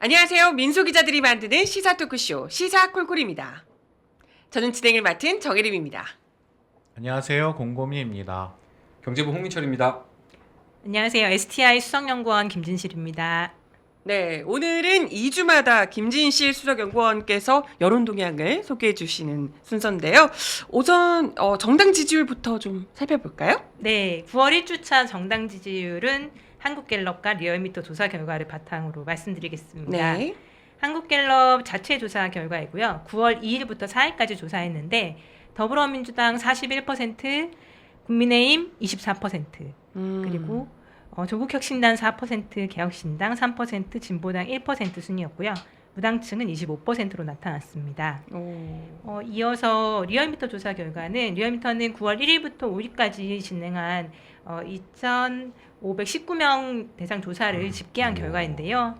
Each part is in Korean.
안녕하세요. 민소 기자들이 만드는 시사 토크쇼 시사 콜콜입니다. 저는 진행을 맡은 정혜림입니다. 안녕하세요. 곰곰이입니다. 경제부 홍민철입니다. 안녕하세요. STI 수석연구원 김진실입니다. 네, 오늘은 2주마다 김진실 수석연구원께서 여론 동향을 소개해 주시는 순서인데요. 우선 정당 지지율부터 좀 살펴볼까요? 네, 9월 1주차 정당 지지율은 한국갤럽과 리얼미터 조사 결과를 바탕으로 말씀드리겠습니다. 네. 한국갤럽 자체 조사 결과이고요. 9월 2일부터 4일까지 조사했는데 더불어민주당 41%, 국민의힘 24%, 그리고 조국혁신당 4%, 개혁신당 3%, 진보당 1% 순이었고요. 무당층은 25%로 나타났습니다. 이어서 리얼미터 조사 결과는 리얼미터는 9월 1일부터 5일까지 진행한 2,519명 대상 조사를 집계한 결과인데요.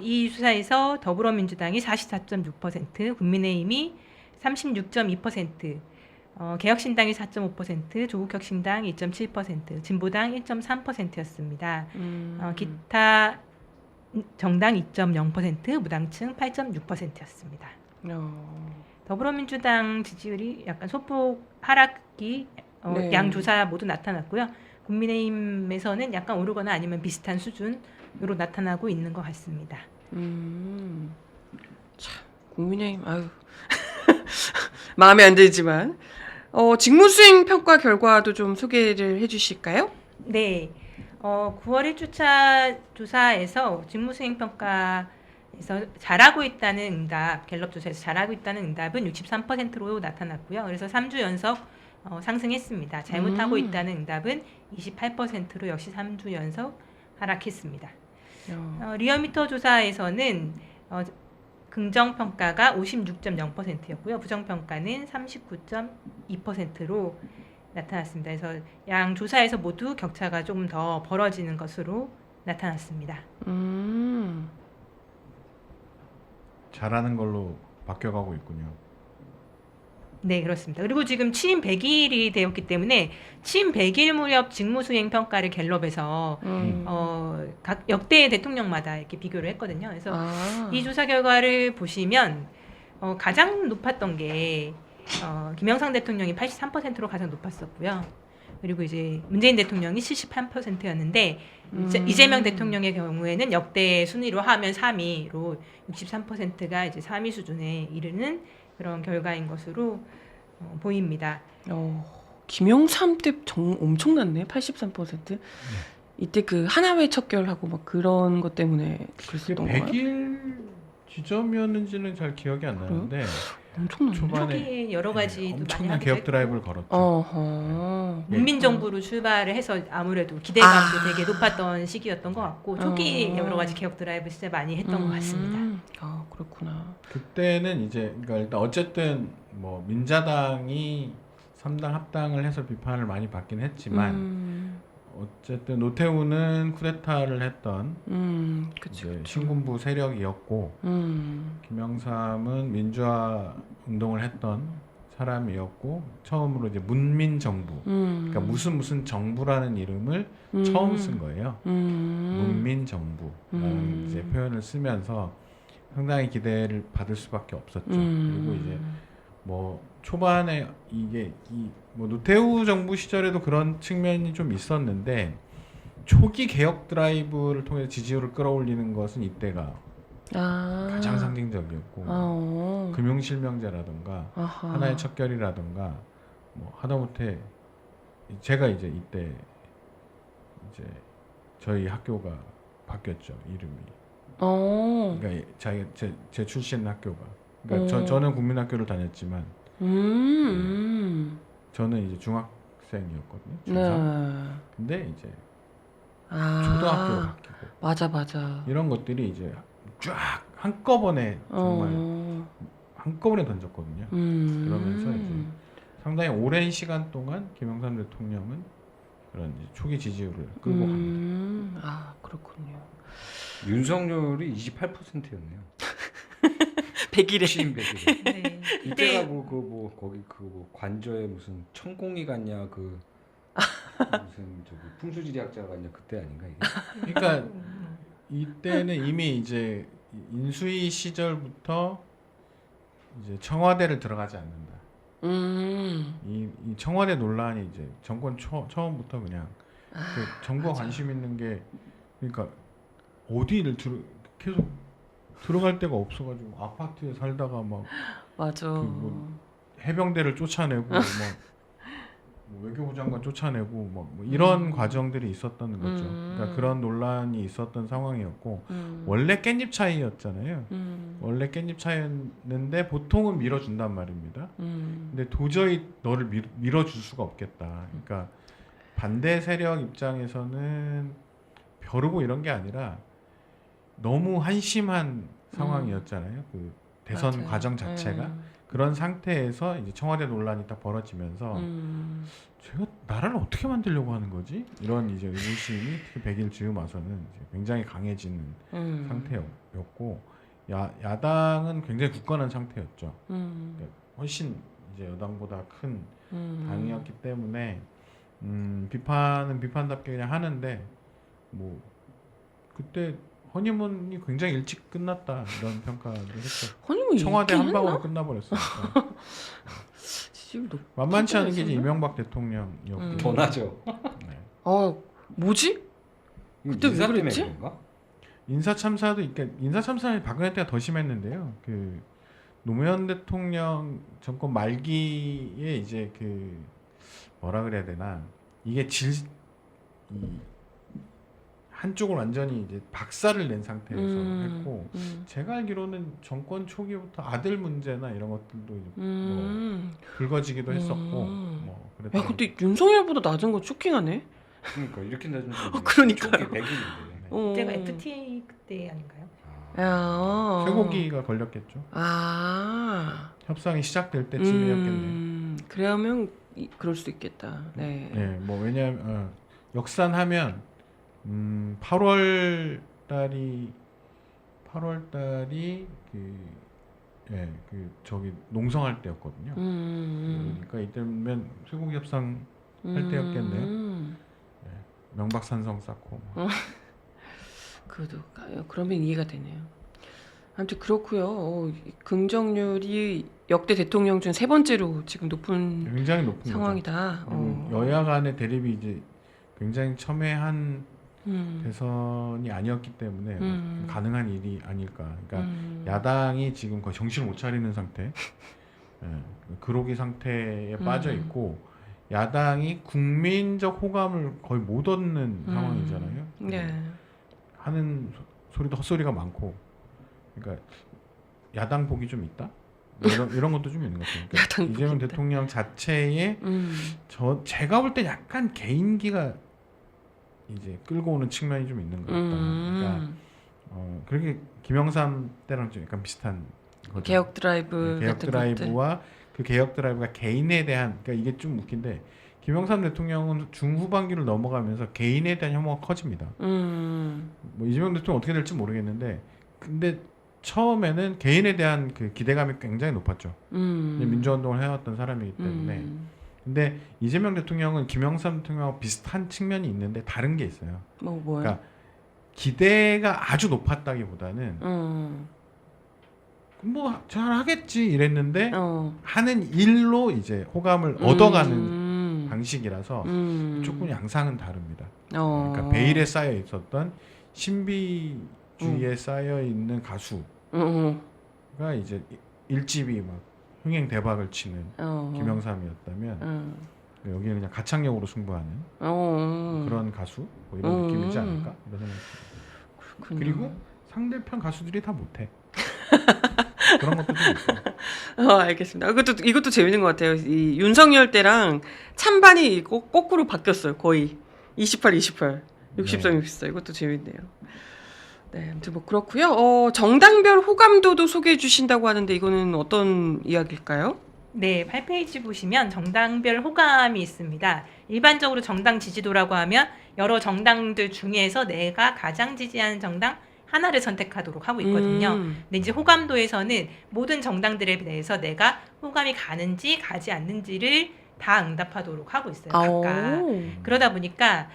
이 조사에서 더불어민주당이 44.6%, 국민의힘이 36.2%, 개혁신당이 4.5%, 조국혁신당 2.7%, 진보당 1.3%였습니다. 기타 정당 2.0%, 무당층 8.6%였습니다. 더불어민주당 지지율이 약간 소폭 하락이 네. 양 조사 모두 나타났고요. 국민의힘에서는 약간 오르거나 아니면 비슷한 수준으로 나타나고 있는 것 같습니다. 참, 국민의힘 아유 마음에 안 들지만 직무수행 평가 결과도 좀 소개를 해주실까요? 네, 9월 1주차 조사에서 직무수행평가에서 잘하고 있다는 응답, 갤럽 조사에서 잘하고 있다는 응답은 63%로 나타났고요. 그래서 3주 연속 상승했습니다. 잘못하고 있다는 응답은 28%로 역시 3주 연속 하락했습니다. 리얼미터 조사에서는 긍정평가가 56.0%였고요. 부정평가는 39.2%로 나타났습니다. 그래서 양 조사에서 모두 격차가 조금 더 벌어지는 것으로 나타났습니다. 잘하는 걸로 바뀌어가고 있군요. 네, 그렇습니다. 그리고 지금 취임 100일이 되었기 때문에 취임 100일 무렵 직무수행 평가를 갤럽에서 각 역대 대통령마다 이렇게 비교를 했거든요. 그래서 이 조사 결과를 보시면 가장 높았던 게 김영삼 대통령이 83%로 가장 높았었고요. 그리고 이제 문재인 대통령이 78%였는데 이재명 대통령의 경우에는 역대 순위로 하면 3위로 63%가 이제 3위 수준에 이르는 그런 결과인 것으로 보입니다. 김영삼 때 엄청났네. 83%. 이때 그 하나회 척결하고 막 그런 것 때문에 그랬었던 거예요. 100일 지점이었는지는 잘 기억이 안 나는데 엄청났네. 초반에 초기에 여러 가지 많이 엄청난 하기도 개혁 했고, 드라이브를 걸었죠. 문민정부로 출발을 해서 아무래도 기대감도 되게 높았던 시기였던 것 같고 초기 여러 가지 개혁 드라이브 진짜 많이 했던 것 같습니다. 그렇구나. 그때는 이제 그러니까 일단 어쨌든 뭐 민자당이 3당 합당을 해서 비판을 많이 받긴 했지만 어쨌든 노태우는 쿠데타를 했던 이제 신군부 세력이었고 김영삼은 민주화 운동을 했던 사람이었고 처음으로 이제 문민정부 그러니까 무슨 정부라는 이름을 처음 쓴 거예요. 문민정부라는 이제 표현을 쓰면서 상당히 기대를 받을 수밖에 없었죠. 그리고 이제 뭐 초반에 이게 뭐 노태우 정부 시절에도 그런 측면이 좀 있었는데 초기 개혁 드라이브를 통해 지지율을 끌어올리는 것은 이때가 가장 상징적이었고 금융실명제라든가 하나의 척결이라든가 뭐 하다못해 제가 이제 이때 이제 저희 학교가 바뀌었죠 이름이. 그러니까 제 출신 학교가. 그러니까 저는 국민학교를 다녔지만 저는 이제 중학생이었거든요. 중3. 근데 이제 초등학교로 바뀌고. 맞아. 이런 것들이 이제 쫙 한꺼번에 정말 한꺼번에 던졌거든요. 그러면서 이제 상당히 오랜 시간 동안 김영삼 대통령은 그런 이제 초기 지지율을 끌고 갑니다. 그렇군요. 윤석열이 28%였네요. 100일에. 취임 100일에. 네. 이때가 거기 관저에 무슨 천공이 갔냐 무슨 풍수지리학자가 갔냐 그때 아닌가 이게? 그러니까 이때는 이미 이제 인수위 시절부터 이제 청와대를 들어가지 않는다. 이 청와대 논란이 이제 정권 처음부터 그냥 그 정부가 맞아. 관심 있는 게 그러니까 어디를 계속 들어갈 데가 없어가지고 아파트에 살다가 막 맞아. 뭐 해병대를 쫓아내고 막 뭐 외교부 장관 쫓아내고 뭐 이런 과정들이 있었던 거죠. 그러니까 그런 논란이 있었던 상황이었고 원래 깻잎 차이였잖아요. 원래 깻잎 차이였는데 보통은 밀어준단 말입니다. 근데 도저히 너를 밀어줄 수가 없겠다. 그러니까 반대 세력 입장에서는 벼르고 이런 게 아니라 너무 한심한 상황이었잖아요. 그 대선 맞아요. 과정 자체가 그런 상태에서 이제 청와대 논란이 딱 벌어지면서 제가 나라를 어떻게 만들려고 하는 거지? 이런 이제 의구심이 특히 100일 즈음 와서는 이제 굉장히 강해지는 상태였고 야당은 굉장히 굳건한 상태였죠. 그러니까 훨씬 이제 여당보다 큰 당이었기 때문에 비판은 비판답게 그냥 하는데 뭐 그때 허니문이 굉장히 일찍 끝났다 이런 평가를 했죠. 허니문 청와대 있긴 한 방으로 했나? 끝나버렸으니까 지금 높- 만만치 않은 게 이제 했었나? 이명박 대통령이었고 더 나죠. 네. 뭐지? 그때 왜 인사 때문에 그랬지? 그런가? 인사 참사도 인사 참사는 박근혜 때가 더 심했는데요. 그 노무현 대통령 정권 말기에 이제 그 뭐라 그래야 되나 이게 이 한쪽을 완전히 이제 박살을 낸 상태에서 했고 제가 알기로는 정권 초기부터 아들 문제나 이런 것들도 이제 뭐 불거지기도 했었고 뭐 야, 그랬던 근데 윤석열보다 낮은 건 쇼킹하네. 그러니까 이렇게 낮은 그러니까요. 초기 100일인데. 그때가 FTA 그때 아닌가요? 야. 쇠고기가 걸렸겠죠. 협상이 시작될 때쯤이었겠네요. 그러면 그럴 수 있겠다. 네. 네, 뭐 왜냐하면 역산하면 8월 달이 그 저기 농성할 때였거든요. 그러니까 이때면 쇠고기 협상 할 때였겠네요. 네, 명박산성 쌓고. 그러면 이해가 되네요. 아무튼 그렇고요. 긍정률이 역대 대통령 중 세 번째로 지금 높은 굉장히 높은 상황이다. 거죠. 여야 간의 대립이 이제 굉장히 첨예한 대선이 아니었기 때문에 가능한 일이 아닐까. 그러니까 야당이 지금 거의 정신을 못 차리는 상태, 그로기 상태에 빠져 있고 야당이 국민적 호감을 거의 못 얻는 상황이잖아요. 네. 하는 소리도 헛소리가 많고, 그러니까 야당 복이 좀 있다. 이런 것도 좀 있는 것 같아요. 그러니까 야당 복이 이재명 있다. 대통령 자체에 제가 볼 때 약간 개인기가 이제 끌고 오는 측면이 좀 있는 것 같다. 그러니까 그렇게 김영삼 때랑 좀 약간 비슷한 거죠. 개혁 드라이브 개혁 같은 드라이브와 그 개혁 드라이브가 개인에 대한, 그러니까 이게 좀 웃긴데 김영삼 대통령은 중후반기를 넘어가면서 개인에 대한 혐오가 커집니다. 뭐 이재명 대통령 어떻게 될지 모르겠는데, 근데 처음에는 개인에 대한 그 기대감이 굉장히 높았죠. 민주운동을 해왔던 사람이기 때문에. 근데 이재명 대통령은 김영삼 대통령하고 비슷한 측면이 있는데 다른 게 있어요. 뭐요? 그러니까 기대가 아주 높았다기보다는 뭐 잘하겠지 이랬는데 하는 일로 이제 호감을 얻어가는 방식이라서 조금 양상은 다릅니다. 그러니까 베일에 쌓여 있었던 신비주의에 쌓여 있는 가수가 이제 일집이 막 흥행 대박을 치는 김영삼이었다면 여기는 그냥 가창력으로 승부하는 그런 가수 뭐 이런 느낌이지 않을까 이런 생각이 듭니다. 그리고 상대편 가수들이 다 못해. 그런 것도 좀 있고. 알겠습니다. 이것도 재밌는 것 같아요. 이 윤석열 때랑 찬반이 거꾸로 바뀌었어요. 거의 28, 63, 64. 이것도 재밌네요. 네, 아무튼 뭐 그렇고요. 정당별 호감도도 소개해 주신다고 하는데 이거는 어떤 이야기일까요? 네, 8페이지 보시면 정당별 호감이 있습니다. 일반적으로 정당 지지도라고 하면 여러 정당들 중에서 내가 가장 지지하는 정당 하나를 선택하도록 하고 있거든요. 근데 이제 호감도에서는 모든 정당들에 대해서 내가 호감이 가는지 가지 않는지를 다 응답하도록 하고 있어요. 각각. 그러다 보니까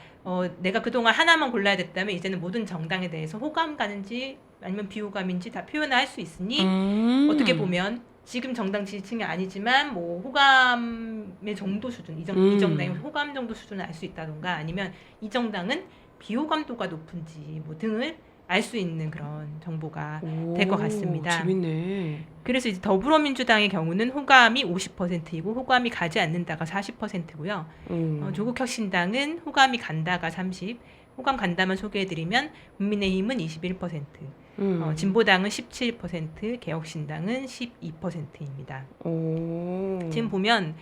내가 그동안 하나만 골라야 됐다면 이제는 모든 정당에 대해서 호감 가는지 아니면 비호감인지 다 표현을 할 수 있으니 어떻게 보면 지금 정당 지지층이 아니지만 뭐 호감의 정도 수준, 이 정당의 호감 정도 수준을 알 수 있다던가 아니면 이 정당은 비호감도가 높은지 뭐 등을 알 수 있는 그런 정보가 될 것 같습니다. 재밌네. 그래서 이제 더불어민주당의 경우는 호감이 50%이고 호감이 가지 않는다가 40%고요. 조국혁신당은 호감이 간다가 30%, 호감 간다만 소개해드리면 국민의힘은 21%, 진보당은 17%, 개혁신당은 12%입니다. 지금 보면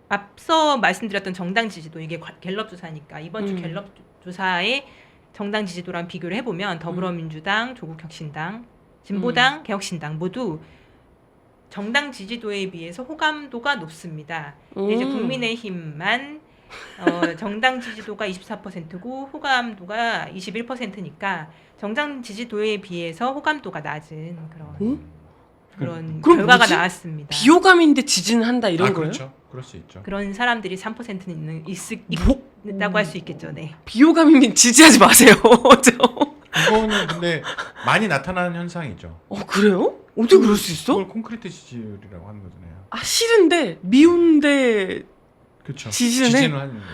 앞서 말씀드렸던 정당 지지도 이게 갤럽 조사니까 이번 주 갤럽 조사의 정당 지지도랑 비교를 해보면 더불어민주당, 조국혁신당, 진보당, 개혁신당 모두 정당 지지도에 비해서 호감도가 높습니다. 근데 이제 국민의힘만 정당 지지도가 24%고 호감도가 21%니까 정당 지지도에 비해서 호감도가 낮은 그런 결과가 뭐지? 나왔습니다. 비호감인데 지지는 한다 이런 거예요? 그렇죠. 그럴 수 있죠. 그런 사람들이 3%는 있다고 할 수 있겠죠. 네. 비호감이면 지지하지 마세요. 이거는 근데 많이 나타나는 현상이죠. 그래요? 어떻게 그럴 수 있어? 그걸 콘크리트 지지율이라고 하는 거잖아요. 싫은데 미운데 그렇죠. 지지는 지지는 하는 거죠.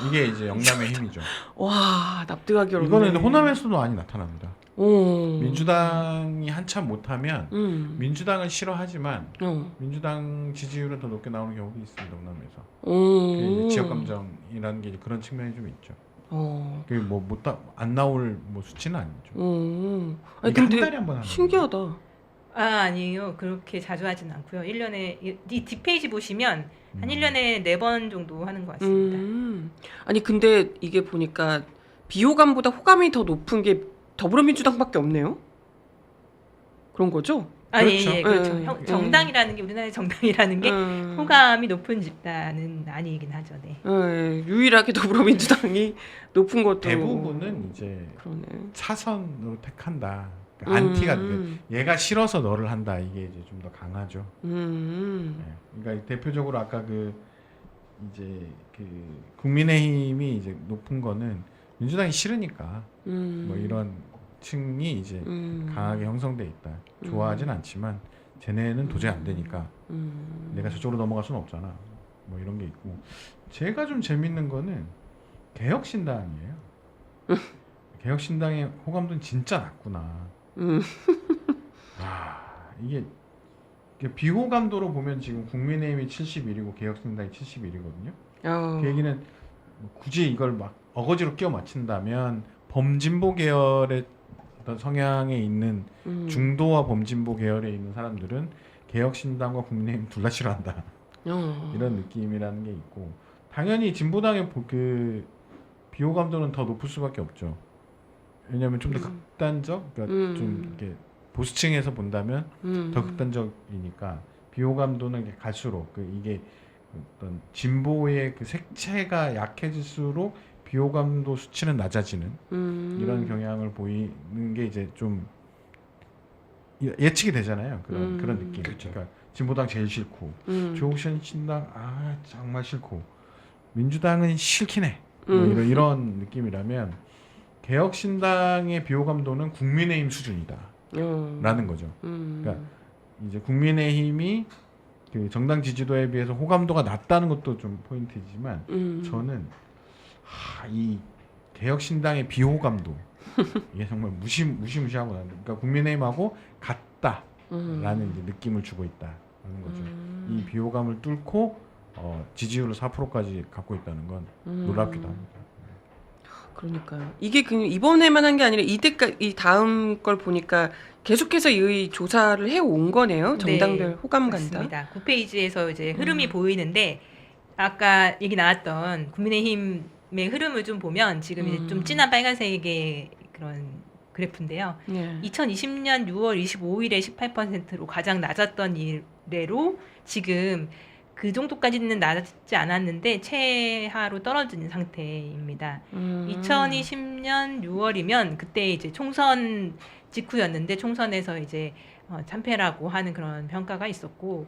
이게 이제 영남의 힘이죠. 와 납득하기 어렵네. 이거는 호남에서도 많이 나타납니다. 오. 민주당이 한참 못하면 민주당은 싫어하지만 어. 민주당 지지율은 더 높게 나오는 경우도 있습니다. 호남에서. 오. 지역 감정이라는 게 그런 측면이 좀 있죠. 그게 안 나올 수치는 아니죠. 아니, 이게 한 근데 달에 한 번 하는 신기하다. 아니에요. 그렇게 자주 하진 않고요. 1년에 이 뒷페이지 보시면 한 1년에 4번 정도 하는 것 같습니다. 아니 근데 이게 보니까 비호감보다 호감이 더 높은 게 더불어민주당밖에 없네요. 그런 거죠? 그렇죠. 예, 그렇죠. 정당이라는 게 우리나라의 정당이라는 게 호감이 높은 집단은 아니긴 하죠. 네. 유일하게 더불어민주당이 높은 것도 대부분은 이제 그러네. 차선으로 택한다. 그러니까 안티가 얘가 싫어서 너를 한다. 이게 이제 좀 더 강하죠. 그러니까 대표적으로 아까 이제 국민의힘이 이제 높은 거는 민주당이 싫으니까 뭐 이런 층이 이제 강하게 형성돼 있다. 좋아하진 않지만 쟤네는 도저히 안 되니까 내가 저쪽으로 넘어갈 수는 없잖아. 뭐 이런 게 있고 제가 좀 재밌는 거는 개혁신당이에요. 개혁신당의 호감도는 진짜 낮구나. 이게 비호감도로 보면 지금 국민의힘이 71이고 개혁신당이 71이거든요. 그 얘기는 굳이 이걸 막 어거지로 끼워 맞춘다면 범진보 계열의 어떤 성향에 있는 중도와 범진보 계열에 있는 사람들은 개혁신당과 국민의힘 둘 다 싫어한다. 이런 느낌이라는 게 있고 당연히 진보당의 비호감도는 더 높을 수밖에 없죠. 왜냐하면 좀 더 극단적, 그러니까 좀 이렇게 보수층에서 본다면 더 극단적이니까 비호감도는 갈수록 이게 어떤 진보의 색채가 약해질수록 비호감도 수치는 낮아지는 이런 경향을 보이는 게 이제 좀 예측이 되잖아요. 그런 느낌. 그렇죠. 그러니까 진보당 제일 싫고 조국혁신당 정말 싫고 민주당은 싫긴 해. 뭐 이런 느낌이라면 개혁신당의 비호감도는 국민의힘 수준이다라는 거죠. 그러니까 이제 국민의힘이 정당 지지도에 비해서 호감도가 낮다는 것도 좀 포인트지만 저는 이 개혁신당의 비호감도 이게 정말 무시무시하고 그러니까 국민의힘하고 같다라는 이제 느낌을 주고 있다라는 거죠. 이 비호감을 뚫고 지지율을 4%까지 갖고 있다는 건 놀랍기도 합니다. 그러니까요. 이게 그냥 이번에만 한 게 아니라 이 다음 걸 보니까 계속해서 이 조사를 해온 거네요. 정당별 네, 호감 간다. 맞습니다. 9페이지에서 이제 흐름이 보이는데 아까 얘기 나왔던 국민의힘의 흐름을 좀 보면 지금 이제 좀 진한 빨간색의 그런 그래프인데요. 2020년 6월 25일에 18%로 가장 낮았던 이래로 지금 그 정도까지는 낮지 않았는데 최하로 떨어지는 상태입니다. 2020년 6월이면 그때 이제 총선 직후였는데 총선에서 이제 참패라고 하는 그런 평가가 있었고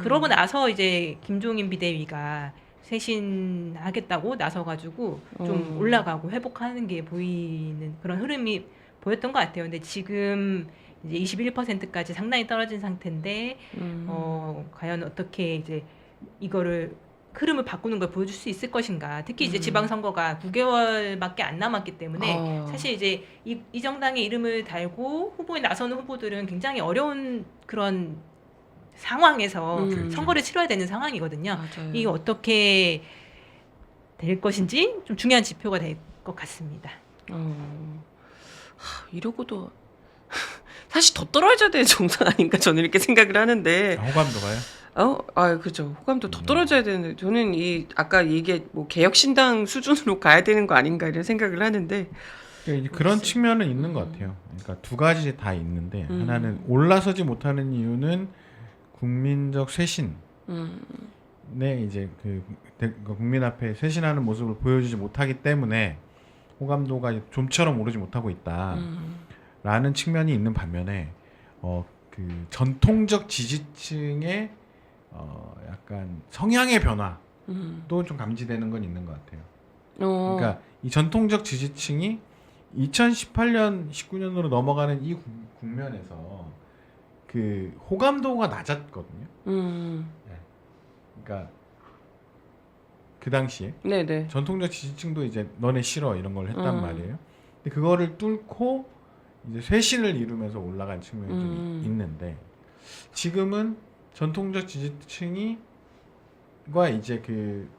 그러고 나서 이제 김종인 비대위가 쇄신하겠다고 나서가지고 좀 올라가고 회복하는 게 보이는 그런 흐름이 보였던 것 같아요. 근데 지금 이제 21%까지 상당히 떨어진 상태인데 과연 어떻게 이제 이거를 흐름을 바꾸는 걸 보여줄 수 있을 것인가. 특히 이제 지방선거가 9개월밖에 안 남았기 때문에 사실 이제 이 정당의 이름을 달고 후보에 나서는 후보들은 굉장히 어려운 그런 상황에서 선거를 치러야 되는 상황이거든요. 맞아요. 이게 어떻게 될 것인지 좀 중요한 지표가 될 것 같습니다. 이러고도 사실 더 떨어져야 되는 정상 아닌가 저는 이렇게 생각을 하는데 호감도가요? 그죠. 호감도 더 떨어져야 되는데 저는 이 아까 얘기 뭐 개혁신당 수준으로 가야 되는 거 아닌가 이런 생각을 하는데 그러니까 이제 그런 측면은 있는 것 같아요. 그러니까 두 가지 다 있는데 하나는 올라서지 못하는 이유는 국민적 쇄신에 이제 그 국민 앞에 쇄신하는 모습을 보여주지 못하기 때문에 호감도가 좀처럼 오르지 못하고 있다라는 측면이 있는 반면에 그 전통적 지지층의 약간 성향의 변화도 좀 감지되는 건 있는 것 같아요. 그러니까 이 전통적 지지층이 2018년, 19년으로 넘어가는 이 국면에서 그 호감도가 낮았거든요. 그러니까 그 당시에 네네. 전통적 지지층도 이제 너네 싫어 이런 걸 했단 말이에요. 근데 그거를 뚫고 이제 쇄신을 이루면서 올라간 측면이 좀 있는데 지금은 전통적 지지층이 과 이제 그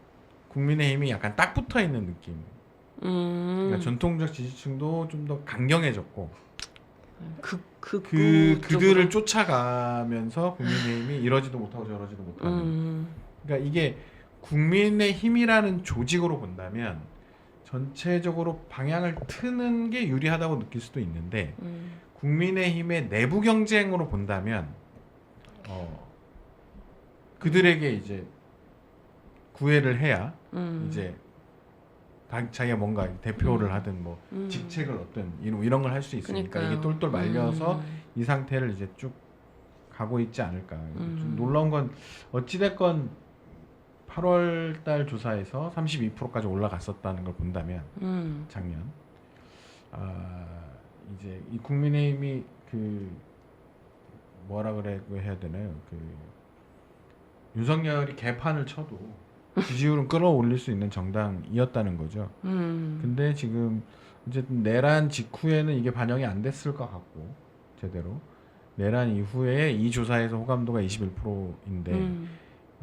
국민의힘이 약간 딱 붙어 있는 느낌. 그러니까 전통적 지지층도 좀 더 강경해졌고 그들을 쫓아가면서 국민의힘이 이러지도 못하고 저러지도 못하는. 그러니까 이게 국민의힘이라는 조직으로 본다면 전체적으로 방향을 트는 게 유리하다고 느낄 수도 있는데 국민의힘의 내부 경쟁으로 본다면 그들에게 이제 구애를 해야 이제 자기가 뭔가 대표를 하든 뭐 직책을 얻든 이런 걸 할 수 있으니까 그러니까요. 이게 똘똘 말려서 이 상태를 이제 쭉 가고 있지 않을까. 좀 놀라운 건 어찌됐건 8월 달 조사에서 32%까지 올라갔었다는 걸 본다면 작년 이제 이 국민의힘이 그 뭐라 그래고 해야 되나요? 그 윤석열이 개판을 쳐도 지지율은 끌어올릴 수 있는 정당이었다는 거죠. 근데 지금 어쨌든 내란 직후에는 이게 반영이 안 됐을 것 같고 제대로 내란 이후에 이 조사에서 호감도가 21%인데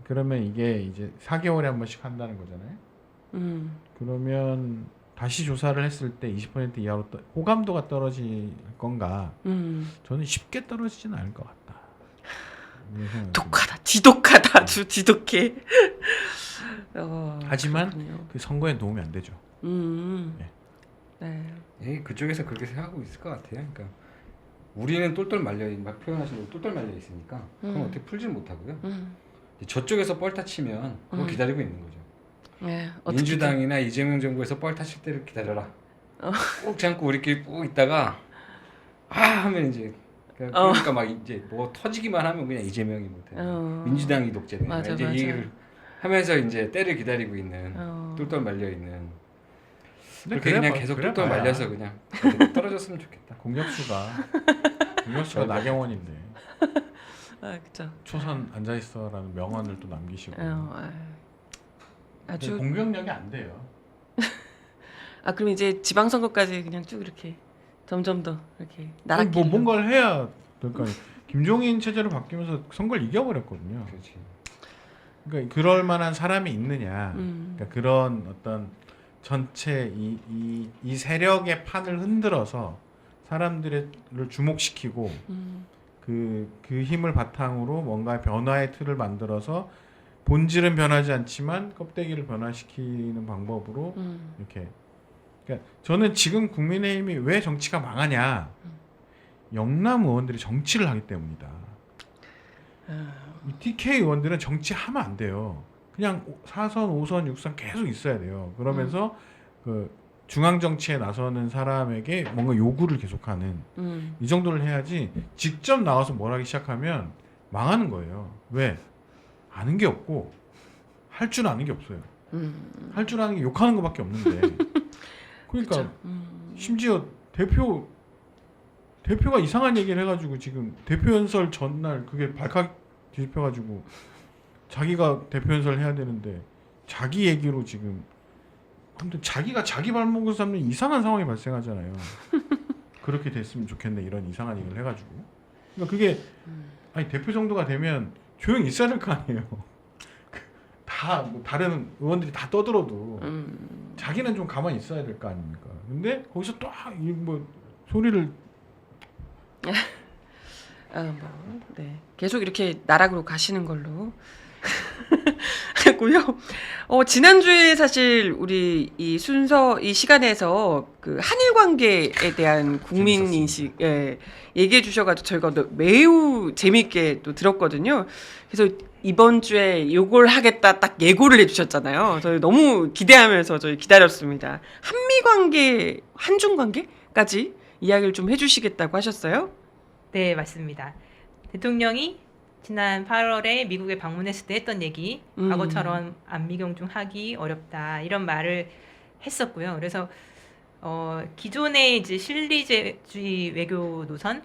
그러면 이게 이제 4개월에 한 번씩 한다는 거잖아요. 그러면 다시 조사를 했을 때 20% 이하로 호감도가 떨어질 건가? 저는 쉽게 떨어지지는 않을 것 같다. 독하다, 지독하다, 아주 지독해. 하지만 그렇군요. 그 선거에 도움이 안 되죠. 네. 그쪽에서 그렇게 생각하고 있을 것 같아요. 그러니까 우리는 똘똘 말려 막 표현하시는 똘똘 말려 있으니까 그럼 어떻게 풀지는 못하고요. 저쪽에서 뻘타치면 그거 기다리고 있는 거죠. 네, 민주당이나 이재명 정부에서 뻘타칠 때를 기다려라. 꼭 참고 우리끼리 꾹 있다가 하면 이제 그러니까 막 이제 뭐 터지기만 하면 그냥 이재명이 못해. 민주당이 독재네. 맞아, 이제 맞아. 이 얘기를 하면서 이제 때를 기다리고 있는 똘똘 말려 있는. 그렇게 그냥 계속 똘똘 말려서 그냥 떨어졌으면 좋겠다. 공격수가 나경원인데 그죠. 초선 앉아 있어라는 명언을 또 남기시고 아주 공격력이 안 돼요. 그럼 이제 지방선거까지 그냥 쭉 이렇게 점점 더 이렇게 아니, 나락길로. 뭔가를 해야 될까. 김종인 체제로 바뀌면서 선거를 이겨버렸거든요. 그렇지. 그러니까 그럴 만한 사람이 있느냐. 그러니까 그런 어떤 전체 이 세력의 판을 흔들어서 사람들을 주목시키고 그 힘을 바탕으로 뭔가 변화의 틀을 만들어서 본질은 변하지 않지만 껍데기를 변화시키는 방법으로 이렇게. 그러니까 저는 지금 국민의힘이 왜 정치가 망하냐. 영남 의원들이 정치를 하기 때문이다. 이 TK 의원들은 정치하면 안 돼요. 그냥 4선, 5선, 6선 계속 있어야 돼요. 그러면서 그 중앙 정치에 나서는 사람에게 뭔가 요구를 계속하는 이 정도를 해야지 직접 나와서 뭘 하기 시작하면 망하는 거예요. 왜? 아는 게 없고 할 줄 아는 게 없어요. 할 줄 아는 게 욕하는 것밖에 없는데. 그러니까 그쵸. 심지어 대표가 이상한 얘기를 해가지고 지금 대표 연설 전날 그게 발칵 뒤집혀가지고 자기가 대표 연설 해야 되는데 자기 얘기로 지금 아무튼 자기가 자기 발목을 잡는 이상한 상황이 발생하잖아요. 그렇게 됐으면 좋겠네 이런 이상한 얘기를 해가지고. 그러니까 그게 아니 대표 정도가 되면 조용히 있어야 될 거 아니에요. 다뭐 다른 의원들이 다 떠들어도 자기는 좀 가만히 있어야 될 거 아닙니까? 근데 거기서 또 뭐 소리를 네. 계속 이렇게 나락으로 가시는 걸로 했고요. 지난주에 사실 우리 이 순서 이 시간에서 그 한일 관계에 대한 국민 인식 얘기해 주셔가지고 저희가 매우 재미있게 또 들었거든요. 그래서 이번 주에 요걸 하겠다 딱 예고를 해주셨잖아요. 저희 너무 기대하면서 저희 기다렸습니다. 한미 관계, 한중 관계까지 이야기를 좀 해주시겠다고 하셨어요? 네, 맞습니다. 대통령이 지난 8월에 미국에 방문했을 때 했던 얘기, 과거처럼 안미경중 하기 어렵다 이런 말을 했었고요. 그래서 기존의 이제 실리주의 외교 노선을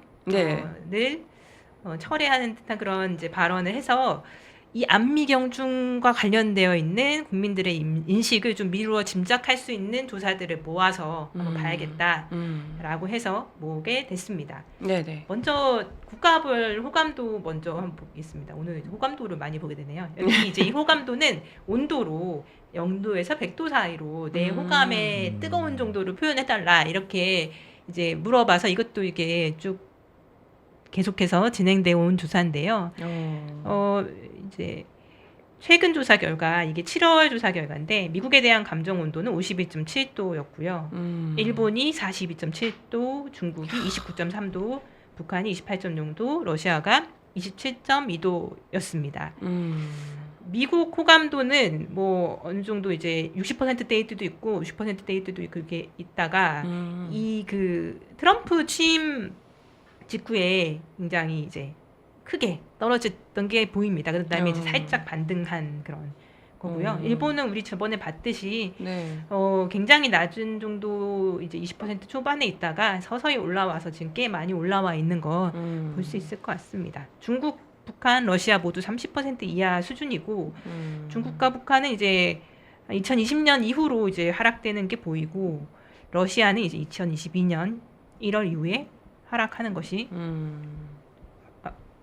철회하는 듯한 그런 이제 발언을 해서 이 안미경중과 관련되어 있는 국민들의 인식을 좀 미루어 짐작할 수 있는 조사들을 모아서 한번 봐야겠다라고 해서 모으게 됐습니다. 네네. 먼저 국가별 호감도 먼저 한번 보겠습니다. 오늘 호감도를 많이 보게 되네요. 여기 이제 이 호감도는 온도로 0도에서 100도 사이로 내 호감의 뜨거운 정도를 표현해달라 이렇게 이제 물어봐서 이것도 이게 쭉 계속해서 진행되어 온 조사인데요. 이제 최근 조사 결과 이게 7월 조사 결과인데 미국에 대한 감정 온도는 51.7도였고요. 일본이 42.7도, 중국이 29.3도, 북한이 28.0도, 러시아가 27.2도였습니다. 미국 호감도는 뭐 어느 정도 이제 60%대일 때도 있고 60%대일 때도 그게 있다가 이 그 트럼프 취임 직후에 굉장히 이제 크게 떨어졌던 게 보입니다. 그다음에 이제 살짝 반등한 그런 거고요. 일본은 우리 저번에 봤듯이 굉장히 낮은 정도 이제 20% 초반에 있다가 서서히 올라와서 지금 꽤 많이 올라와 있는 거 볼 수 있을 것 같습니다. 중국, 북한, 러시아 모두 30% 이하 수준이고 중국과 북한은 이제 2020년 이후로 이제 하락되는 게 보이고 러시아는 이제 2022년 1월 이후에 하락하는 것이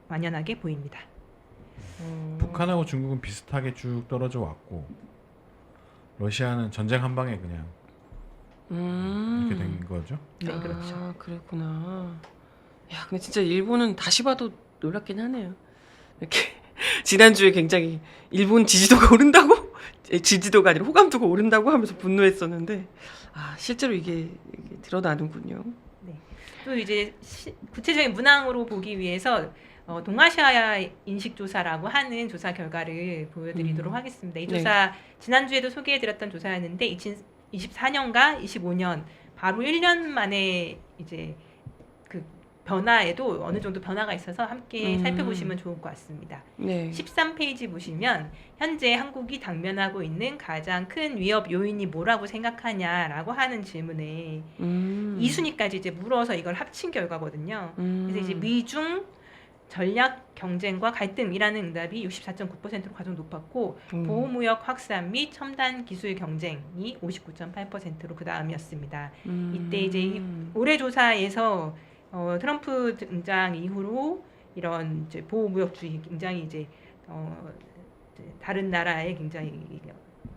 만연하게 보입니다. 북한하고 중국은 비슷하게 쭉 떨어져 왔고 러시아는 전쟁 한 방에 그냥 이렇게 된 거죠. 네, 그렇죠. 아, 그렇구나. 야, 근데 진짜 일본은 다시 봐도 놀랍긴 하네요. 이렇게 지난주에 굉장히 일본 지지도가 오른다고? 지지도가 아니라 호감도가 오른다고 하면서 분노했었는데 실제로 이게 드러나는군요. 네. 또 이제 구체적인 문항으로 보기 위해서 동아시아 인식조사라고 하는 조사 결과를 보여드리도록 하겠습니다. 이 조사 지난주에도 소개해드렸던 조사였는데 2024년과 25년 바로 1년 만에 이제 그 변화에도 어느 정도 변화가 있어서 함께 살펴보시면 좋을 것 같습니다. 13페이지 보시면 현재 한국이 당면하고 있는 가장 큰 위협 요인이 뭐라고 생각하냐라고 하는 질문에 2순위까지 이제 물어서 이걸 합친 결과거든요. 그래서 이제 미중 전략 경쟁과 갈등이라는 응답이 64.9%로 가장 높았고 보호무역 확산 및 첨단 기술 경쟁이 59.8%로 그 다음이었습니다. 이때 이제 올해 조사에서 트럼프 등장 이후로 이런 이제 보호무역주의 굉장히 이제 다른 나라에 굉장히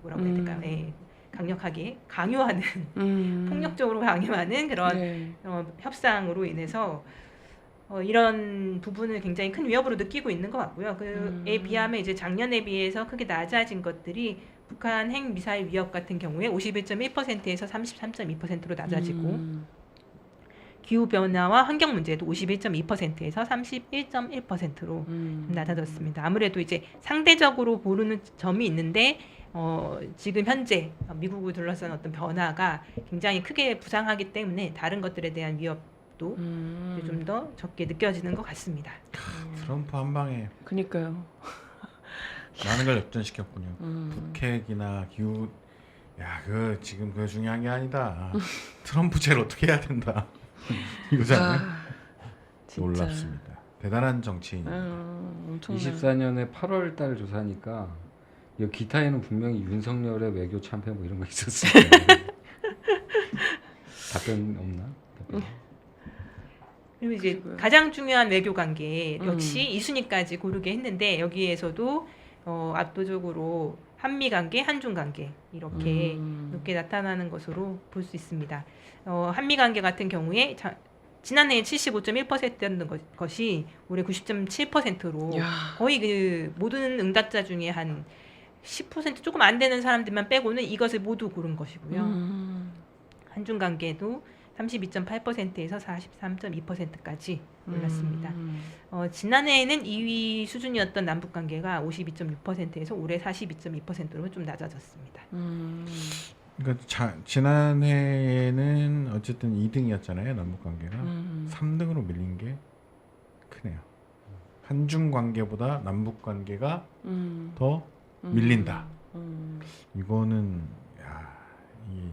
뭐라고 해야 될까요? 강력하게 강요하는 폭력적으로 강요하는 그런 협상으로 인해서 이런 부분을 굉장히 큰 위협으로 느끼고 있는 것 같고요. 그에 비하면 이제 작년에 비해서 크게 낮아진 것들이 북한 핵 미사일 위협 같은 경우에 51.1%에서 33.2%로 낮아지고 기후 변화와 환경 문제도 51.2%에서 31.1%로 낮아졌습니다. 아무래도 이제 상대적으로 모르는 점이 있는데 지금 현재 미국을 둘러싼 어떤 변화가 굉장히 크게 부상하기 때문에 다른 것들에 대한 위협도 좀 더 적게 느껴지는 것 같습니다. 트럼프 한 방에 그니까요. 많은 걸 역전시켰군요. 북핵이나 기후, 야, 그 지금 그 중요한 게 아니다. 트럼프제를 어떻게 해야 된다. 이거잖아요. 진짜. 놀랍습니다. 대단한 정치인. 엄청나. 24년에 8월 달 조사니까 이 기타에는 분명히 윤석열의 외교 참패 뭐 이런 거 있었어요. 답변 없나? 답변. 그리고 이제 그리고요. 가장 중요한 외교 관계 역시 2순위까지 고르게 했는데 여기에서도 압도적으로 한미 관계, 한중 관계 이렇게 높게 나타나는 것으로 볼 수 있습니다. 한미 관계 같은 경우에 지난해 75.1%였던 것이 올해 90.7%로 야. 거의 그 모든 응답자 중에 한 10% 조금 안 되는 사람들만 빼고는 이것을 모두 고른 것이고요. 한중 관계도 32.8%에서 43.2%까지 올랐습니다. 지난해에는 2위 수준이었던 남북 관계가 52.6%에서 올해 42.2%로 좀 낮아졌습니다. 그러니까 지난해에는 어쨌든 2등이었잖아요. 남북 관계가 3등으로 밀린 게 크네요. 한중 관계보다 남북 관계가 더 밀린다. 이거는 야, 이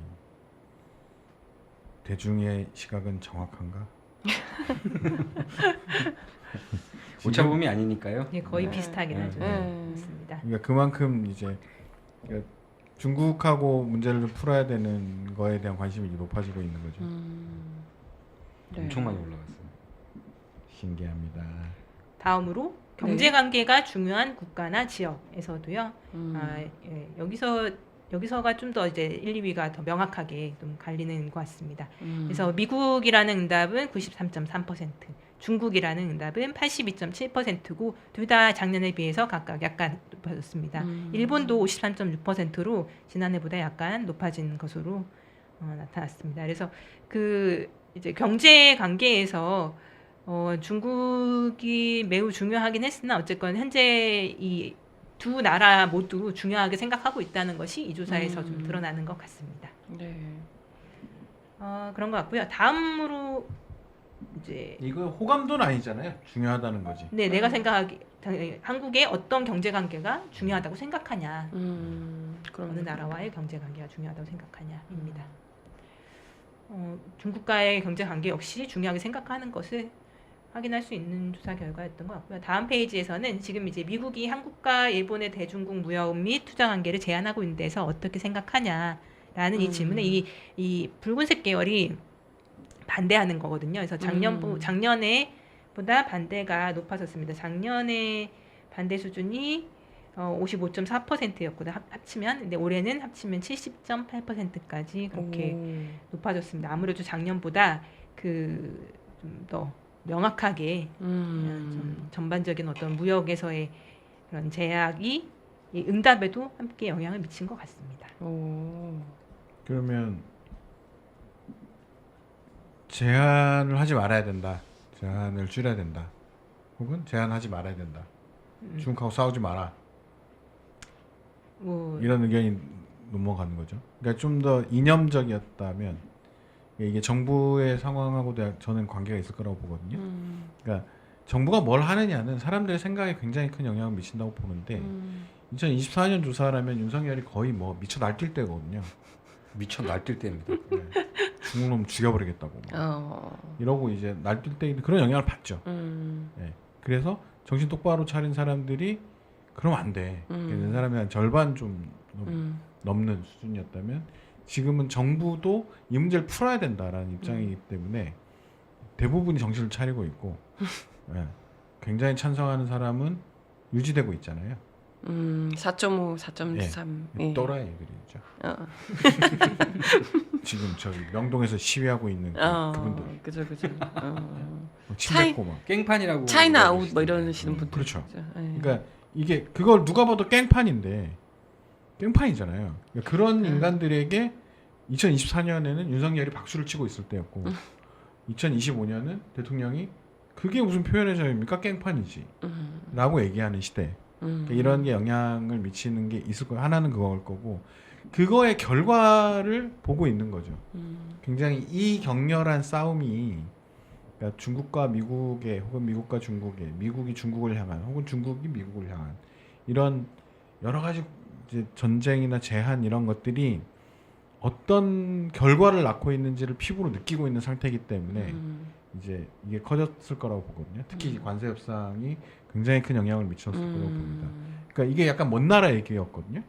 대중의 시각은 정확한가? 오차범위 아니니까요. 네, 거의 네. 비슷하긴 하죠. 네. 맞습니다. 그러니까 그만큼 이제 그러니까 중국하고 문제를 좀 풀어야 되는 거에 대한 관심이 이제 높아지고 있는 거죠. 네. 엄청 많이 올라갔어요. 신기합니다. 다음으로 경제 관계가 중요한 국가나 지역에서도요. 여기서가 좀 더 이제 1, 2위가 더 명확하게 좀 갈리는 것 같습니다. 그래서 미국이라는 응답은 93.3%, 중국이라는 응답은 82.7%고 둘 다 작년에 비해서 각각 약간 높아졌습니다. 일본도 53.6%로 지난해보다 약간 높아진 것으로 나타났습니다. 그래서 그 이제 경제 관계에서 중국이 매우 중요하긴 했으나 어쨌건 현재 이 두 나라 모두 중요하게 생각하고 있다는 것이 이 조사에서 좀 드러나는 것 같습니다. 네. 그런 것 같고요. 다음으로 이제 이거 호감도는 아니잖아요. 중요하다는 거지. 네, 내가 생각하기 한국의 어떤 경제 관계가 중요하다고 생각하냐, 어느 나라와의 경제 관계가 중요하다고 생각하냐입니다. 중국과의 경제 관계 역시 중요하게 생각하는 것을 확인할 수 있는 조사 결과였던 것 같고요. 다음 페이지에서는 지금 이제 미국이 한국과 일본의 대중국 무역 및 투자 관계를 제한하고 있는 데서 어떻게 생각하냐라는 이 질문에 이 붉은색 계열이 반대하는 거거든요. 그래서 작년에 보다 반대가 높아졌습니다. 작년에 반대 수준이 55.4%였거든요. 합치면. 근데 올해는 합치면 70.8%까지 그렇게 높아졌습니다. 아무래도 작년보다 그 좀 더 명확하게 좀 전반적인 어떤 무역에서의 그런 제약이 이 응답에도 함께 영향을 미친 것 같습니다. 그러면 제한을 하지 말아야 된다. 제한을 줄여야 된다. 혹은 제한하지 말아야 된다. 중국하고 싸우지 마라. 이런 의견이 넘어가는 거죠. 그러니까 좀 더 이념적이었다면 이게 정부의 상황하고 저는 관계가 있을 거라고 보거든요. 그러니까 정부가 뭘 하느냐는 사람들의 생각에 굉장히 큰 영향을 미친다고 보는데 2024년 조사라면 윤석열이 거의 뭐 미쳐 날뛸 때거든요. 미쳐 날뛸 때입니다. 네. 중국놈 죽여버리겠다고 이러고 이제 날뛸 때 그런 영향을 받죠. 네. 그래서 정신 똑바로 차린 사람들이 그러면 안 돼. 그 사람이 한 절반 좀 넘는 수준이었다면 지금은 정부도 이 문제를 풀어야 된다라는 입장이기 때문에 대부분이 정신을 차리고 있고 네. 굉장히 찬성하는 사람은 유지되고 있잖아요. 4.5, 4.3. 예. 또라이들이죠. 지금 저기 명동에서 시위하고 있는 그분들. 그죠. 침 뱉고 막. 깽판이라고. 차이나 아웃 뭐 이러시는 분들. 그렇죠. 있죠. 그러니까 이게 그걸 누가 봐도 깽판인데 깽판이잖아요. 그러니까 그런 인간들에게 2024년에는 윤석열이 박수를 치고 있을 때였고 2025년은 대통령이 그게 무슨 표현의 자유입니까? 깽판이지 라고 얘기하는 시대. 그러니까 이런 게 영향을 미치는 게 있을 거예요. 하나는 그걸 거고 그거의 결과를 보고 있는 거죠. 굉장히 이 격렬한 싸움이 그러니까 중국과 미국의 혹은 미국과 중국의 미국이 중국을 향한 혹은 중국이 미국을 향한 이런 여러 가지 이제 전쟁이나 재한 이런 것들이 어떤 결과를 낳고 있는지를 피부로 느끼고 있는 상태이기 때문에 이제 이게 커졌을 거라고 보거든요. 특히 이 관세 협상이 굉장히 큰 영향을 미쳤을 거라고 봅니다. 그러니까 이게 약간 먼 나라 얘기였거든요.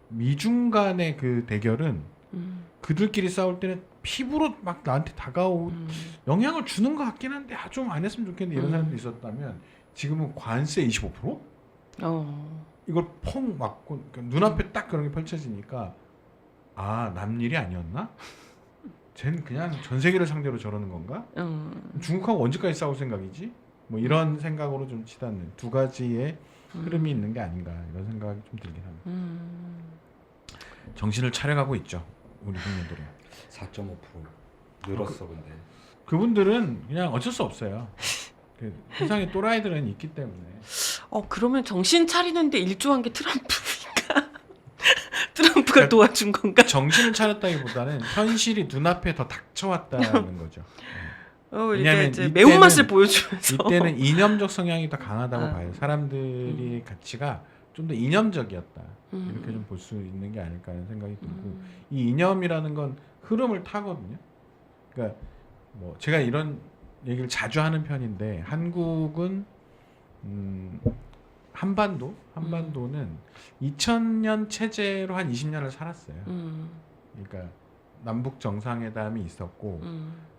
미중 간의 그 대결은 그들끼리 싸울 때는 피부로 막 나한테 다가오고 영향을 주는 것 같긴 한데 좀 안 했으면 좋겠는데 이런 사람들이 있었다면 지금은 관세 25%? 이걸 펑 맞고 그러니까 눈앞에 딱 그런 게 펼쳐지니까 아 남일이 아니었나? 쟤는 그냥 전 세계를 상대로 저러는 건가? 중국하고 언제까지 싸울 생각이지? 뭐 이런 생각으로 좀 치닫는 두 가지의 흐름이 있는 게 아닌가 이런 생각이 좀 들긴 합니다. 정신을 차려가고 있죠 우리 국민들은. 4.5% 늘었어 근데. 그분들은 그냥 어쩔 수 없어요. 그 세상에 또라이들은 있기 때문에. 그러면 정신 차리는데 일조한 게 트럼프니까 트럼프가 그러니까 도와준 건가? 정신을 차렸다기보다는 현실이 눈앞에 더 닥쳐왔다는 거죠. 왜냐하면 이제 매운맛을 보여주면서 이때는 이념적 성향이 더 강하다고 봐요. 사람들이 가치가 좀 더 이념적이었다. 이렇게 좀 볼 수 있는 게 아닐까 하는 생각이 들고 이 이념이라는 건 흐름을 타거든요. 그러니까 뭐 제가 이런 얘기를 자주 하는 편인데 한국은 한반도는 2000년 체제로 한 20년을 살았어요. 그러니까 남북 정상회담이 있었고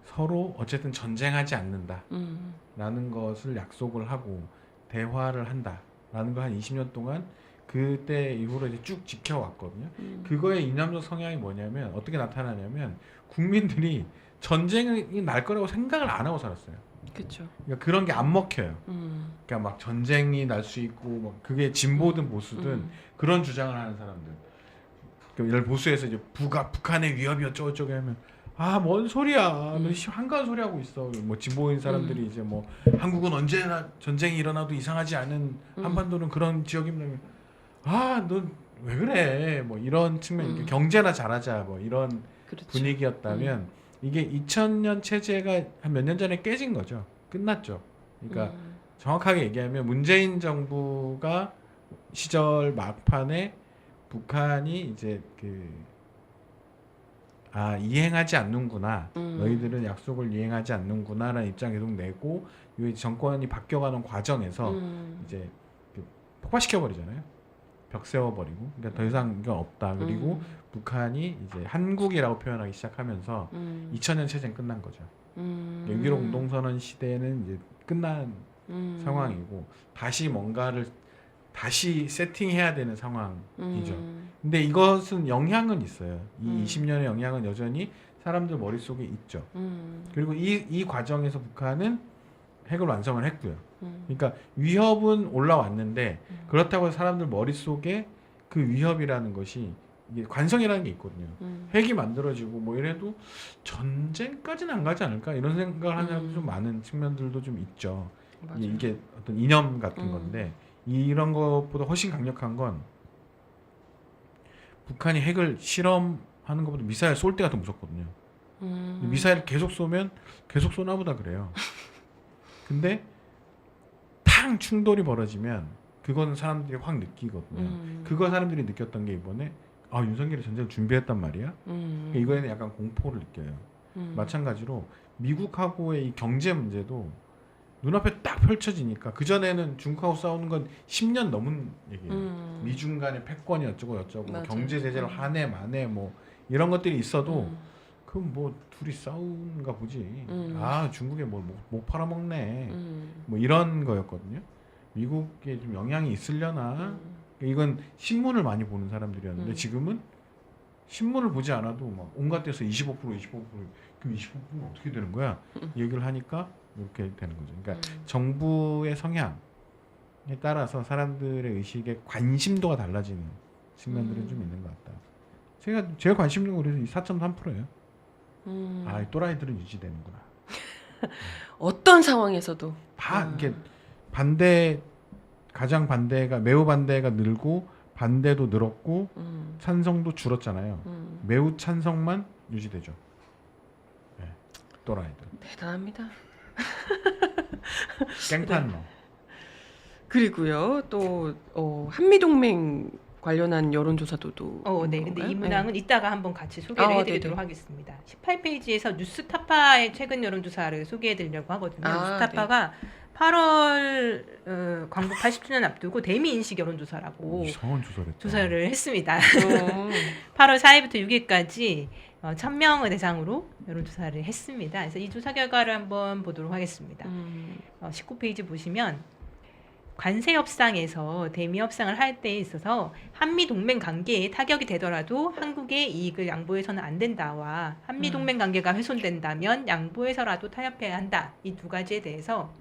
서로 어쨌든 전쟁하지 않는다라는 것을 약속을 하고 대화를 한다라는 거 한 20년 동안 그때 이후로 이제 쭉 지켜왔거든요. 그거의 이념적 성향이 뭐냐면 어떻게 나타나냐면 국민들이 전쟁이 날 거라고 생각을 안 하고 살았어요. 그렇죠. 그러니까 그런 게 안 먹혀요. 그러니까 막 전쟁이 날 수 있고 뭐 그게 진보든 보수든 그런 주장을 하는 사람들. 그러니까 예를 보수에서 이제 북한의 위협이 어쩌고저쩌고 하면 뭔 소리야. 너 한가한 소리 하고 있어. 뭐 진보인 사람들이 이제 뭐 한국은 언제나 전쟁이 일어나도 이상하지 않은 한반도는 그런 지역이면 넌 왜 그래? 뭐 이런 측면 경제나 잘하자 뭐 이런 그렇죠. 분위기였다면 이게 2000년 체제가 한 몇 년 전에 깨진 거죠. 끝났죠. 그러니까 정확하게 얘기하면 문재인 정부가 시절 막판에 북한이 이제 이행하지 않는구나. 너희들은 약속을 이행하지 않는구나라는 입장 계속 내고 이 정권이 바뀌어가는 과정에서 이제 폭파시켜 버리잖아요. 벽 세워버리고. 그러니까 더 이상 이건 없다. 그리고 북한이 이제 한국이라고 표현하기 시작하면서 2000년 체제는 끝난 거죠. 6.15 공동선언 시대는 이제 끝난 상황이고 다시 뭔가를 다시 세팅해야 되는 상황이죠. 근데 이것은 영향은 있어요. 이 20년의 영향은 여전히 사람들 머릿속에 있죠. 그리고 이 과정에서 북한은 핵을 완성을 했고요. 그러니까 위협은 올라왔는데 그렇다고 해서 사람들 머릿속에 그 위협이라는 것이 이게 관성이라는 게 있거든요. 핵이 만들어지고 뭐 이래도 전쟁까지는 안 가지 않을까 이런 생각을 하는 사람도 좀 많은 측면들도 좀 있죠. 맞아요. 이게 어떤 이념 같은 건데 이런 것보다 훨씬 강력한 건 북한이 핵을 실험하는 것보다 미사일 쏠 때가 더 무섭거든요. 미사일 계속 쏘면 계속 쏘나 보다 그래요. 근데 탕 충돌이 벌어지면 그거는 사람들이 확 느끼거든요. 그거 사람들이 느꼈던 게 이번에 윤석열이 전쟁을 준비했단 말이야. 그러니까 이거에는 약간 공포를 느껴요. 마찬가지로 미국하고의 이 경제 문제도 눈앞에 딱 펼쳐지니까 그전에는 중국하고 싸우는 건 10년 넘은 얘기예요. 미중 간의 패권이 어쩌고 저쩌고 경제 제재를 하네 마네 뭐 이런 것들이 있어도 그럼 뭐 둘이 싸우는가 보지. 중국에 뭐 못 팔아먹네. 뭐 이런 거였거든요. 미국에 좀 영향이 있으려나. 이건 신문을 많이 보는 사람들이었는데 지금은 신문을 보지 않아도 막 온갖 데서 25% 그럼 25%는 어떻게 되는 거야? 얘기를 하니까 이렇게 되는 거죠. 그러니까 정부의 성향에 따라서 사람들의 의식의 관심도가 달라지는 측면들은 좀 있는 것 같다. 제가 제일 관심 있는 거 그래서 4.3%예요. 이 또라이들은 유지되는구나. 어떤 상황에서도 이게 가장 반대가 매우 반대가 늘고 반대도 늘었고 찬성도 줄었잖아요. 매우 찬성만 유지되죠. 네, 또라이들. 대단합니다. 깽판러. 그리고요 또 한미동맹 관련한 여론조사도 네. 근데 건가요? 이 문항은 이따가 한번 같이 소개를 해드리도록 네네. 하겠습니다. 18페이지에서 뉴스타파의 최근 여론조사를 소개해드리려고 하거든요. 뉴스타파가 8월 광복 80주년 앞두고 대미 인식 여론조사라고 이상한 조사를 했다. 조사를 했습니다. 8월 8월 4일부터 6일까지 1000명을 대상으로 여론조사를 했습니다. 그래서 이 조사 결과를 한번 보도록 하겠습니다. 19페이지 보시면 관세 협상에서 대미 협상을 할 때에 있어서 한미 동맹 관계에 타격이 되더라도 한국의 이익을 양보해서는 안 된다와 한미 동맹 관계가 훼손된다면 양보해서라도 타협해야 한다. 이 두 가지에 대해서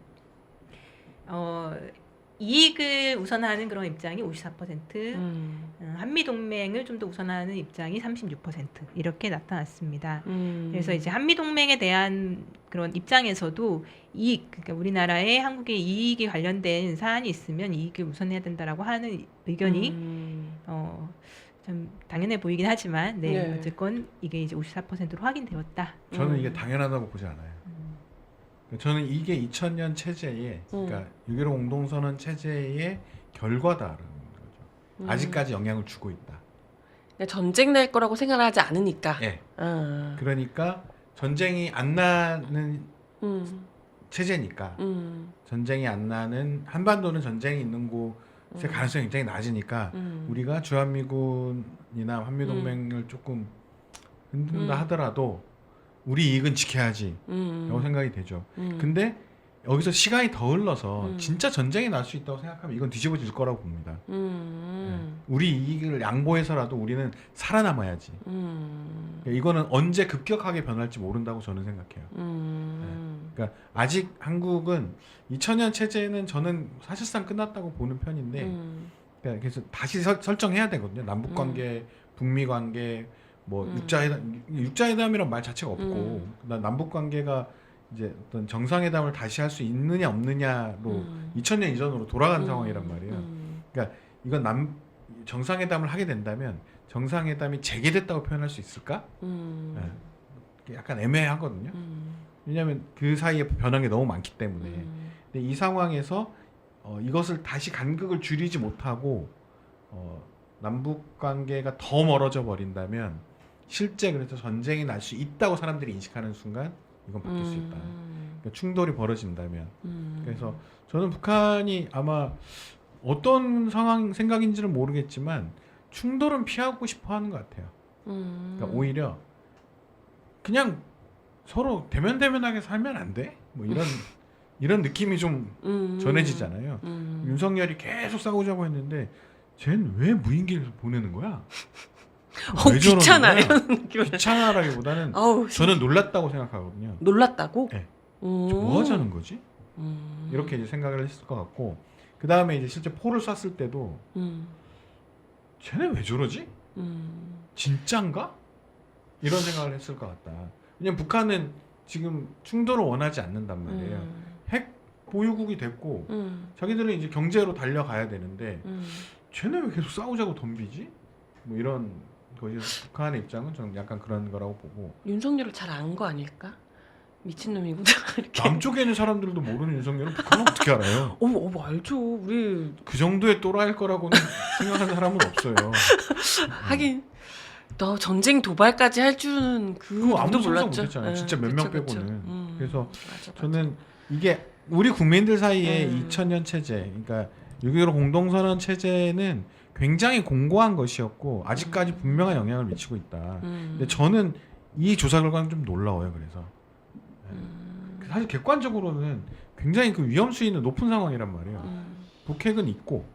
이익을 우선하는 그런 입장이 54%, 한미 동맹을 좀 더 우선하는 입장이 36% 이렇게 나타났습니다. 그래서 이제 한미 동맹에 대한 그런 입장에서도 이익, 그러니까 우리나라의 한국의 이익이 관련된 사안이 있으면 이익을 우선해야 된다라고 하는 의견이 좀 당연해 보이긴 하지만, 네. 어쨌건 이게 이제 54%로 확인되었다. 저는 이게 당연하다고 보지 않아요. 저는 이게 2000년 체제의 그러니까 6.15 공동선언 체제의 결과다라는 거죠. 아직까지 영향을 주고 있다. 그러니까 전쟁 날 거라고 생각을 하지 않으니까. 예. 그러니까 전쟁이 안 나는 체제니까 전쟁이 안 나는 한반도는 전쟁이 있는 곳의 가능성이 굉장히 낮으니까 우리가 주한미군이나 한미동맹을 조금 흔든다 하더라도 우리 이익은 지켜야지 라고 생각이 되죠. 근데 여기서 시간이 더 흘러서 진짜 전쟁이 날 수 있다고 생각하면 이건 뒤집어질 거라고 봅니다. 네. 우리 이익을 양보해서라도 우리는 살아남아야지. 이거는 언제 급격하게 변할지 모른다고 저는 생각해요. 네. 그러니까 아직 한국은 2000년 체제는 저는 사실상 끝났다고 보는 편인데 그러니까 그래서 다시 설정해야 되거든요. 남북관계, 북미관계 뭐 육자회담이란 말 자체가 없고 남북 관계가 이제 어떤 정상회담을 다시 할 수 있느냐 없느냐로 2000년 이전으로 돌아간 상황이란 말이에요. 그러니까 이건 정상회담을 하게 된다면 정상회담이 재개됐다고 표현할 수 있을까? 네. 약간 애매하거든요. 왜냐하면 그 사이에 변한 게 너무 많기 때문에. 근데 이 상황에서 이것을 다시 간극을 줄이지 못하고 남북 관계가 더 멀어져 버린다면 실제 그래서 전쟁이 날 수 있다고 사람들이 인식하는 순간 이건 바뀔 수 있다. 그러니까 충돌이 벌어진다면. 그래서 저는 북한이 아마 어떤 생각인지는 모르겠지만 충돌은 피하고 싶어 하는 것 같아요. 그러니까 오히려 그냥 서로 대면대면하게 살면 안 돼? 뭐 이런 느낌이 좀 전해지잖아요. 윤석열이 계속 싸우자고 했는데 쟤는 왜 무인기를 보내는 거야? 왜 귀찮아 저러는 거야? 이런 느낌. 귀찮아라기보다는 저는 놀랐다고 생각하거든요. 놀랐다고? 네. 뭐 하자는 거지? 이렇게 이제 생각을 했을 것 같고 그 다음에 이제 실제 포를 쐈을 때도 쟤네 왜 저러지? 진짠가? 이런 생각을 했을 것 같다. 왜냐면 북한은 지금 충돌을 원하지 않는단 말이에요. 핵 보유국이 됐고 자기들은 이제 경제로 달려가야 되는데 쟤네 왜 계속 싸우자고 덤비지? 뭐 이런 것이 북한의 입장은 저는 약간 그런 거라고 보고. 윤석열을 잘 안 거 아닐까? 미친놈이구나. 이렇게. 남쪽에 있는 사람들도 모르는 윤석열은 북한은 어떻게 알아요? 알죠. 우리 그 정도의 또라이일 거라고는 생각하는 사람은 없어요. 하긴 너 전쟁 도발까지 할 줄은 그거 아무도 몰랐죠. 못했잖아요. 진짜 몇 명 빼고는. 그래서 맞아. 저는 이게 우리 국민들 사이에 2000년 체제, 그러니까 6.15 공동선언 체제는 굉장히 공고한 것이었고 아직까지 분명한 영향을 미치고 있다. 근데 저는 이 조사 결과는 좀 놀라워요. 그래서 사실 객관적으로는 굉장히 그 위험 수위는 높은 상황이란 말이에요. 북핵은 있고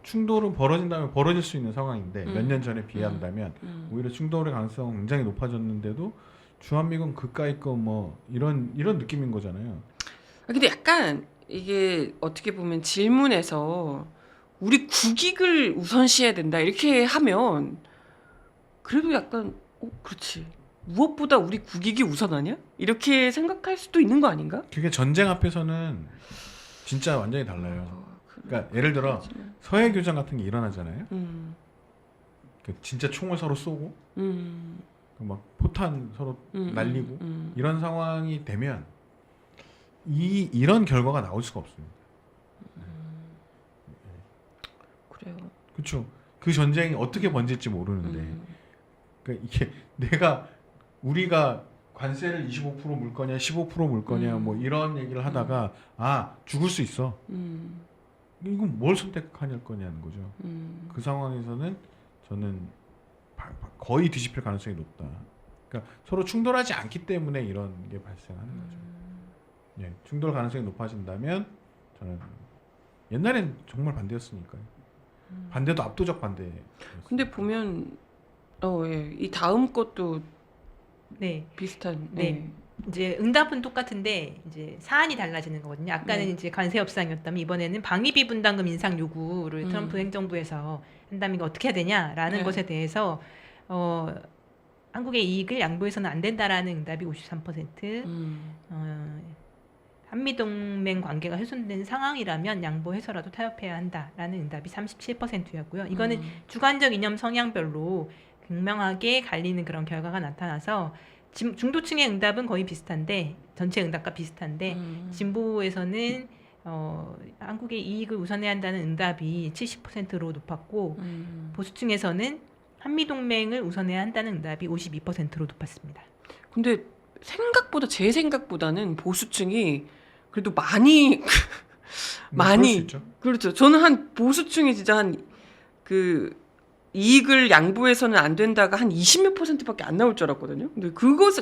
충돌은 벌어진다면 벌어질 수 있는 상황인데 몇 년 전에 비한다면 오히려 충돌의 가능성은 굉장히 높아졌는데도 주한미군 그까이 거 뭐 이런 느낌인 거잖아요. 근데 약간 이게 어떻게 보면 질문에서 우리 국익을 우선시해야 된다 이렇게 하면 그래도 약간 그렇지 무엇보다 우리 국익이 우선하냐 이렇게 생각할 수도 있는 거 아닌가? 그게 전쟁 앞에서는 진짜 완전히 달라요. 그러니까 예를 들어 서해 교전 같은 게 일어나잖아요. 진짜 총을 서로 쏘고 막 포탄 서로 날리고 이런 상황이 되면 이런 결과가 나올 수가 없습니다. 그래요. 그렇죠. 그 전쟁이 어떻게 번질지 모르는데 그러니까 이게 우리가 관세를 25% 물 거냐 15% 물 거냐 뭐 이런 얘기를 하다가 아 죽을 수 있어. 이건 뭘 선택할 거냐는 거죠. 그 상황에서는 저는 거의 뒤집힐 가능성이 높다. 그러니까 서로 충돌하지 않기 때문에 이런 게 발생하는 거죠. 예, 충돌 가능성이 높아진다면 저는 옛날엔 정말 반대였으니까요. 반대도 압도적 반대. 근데 보면 예. 이 다음 것도 네. 비슷한. 네. 예. 이제 응답은 똑같은데 이제 사안이 달라지는 거거든요. 아까는 네. 이제 관세 협상이었다면 이번에는 방위비 분담금 인상 요구를 트럼프 행정부에서 한다면 이거 어떻게 해야 되냐라는 네. 것에 대해서 한국의 이익을 양보해서는 안 된다라는 응답이 53%, 한미동맹 관계가 훼손된 상황이라면 양보해서라도 타협해야 한다라는 응답이 37%였고요. 이거는 주관적 이념 성향별로 극명하게 갈리는 그런 결과가 나타나서 중도층의 응답은 거의 비슷한데 전체 응답과 비슷한데 진보에서는 한국의 이익을 우선해야 한다는 응답이 70%로 높았고 보수층에서는 한미동맹을 우선해야 한다는 응답이 52%로 높았습니다. 근데 제 생각보다는 보수층이 그래도 많이 그럴 수 있죠. 그렇죠. 저는 한 보수층이 진짜 한 그 이익을 양보해서는 안 된다가 한 20몇 %밖에 안 나올 줄 알았거든요. 근데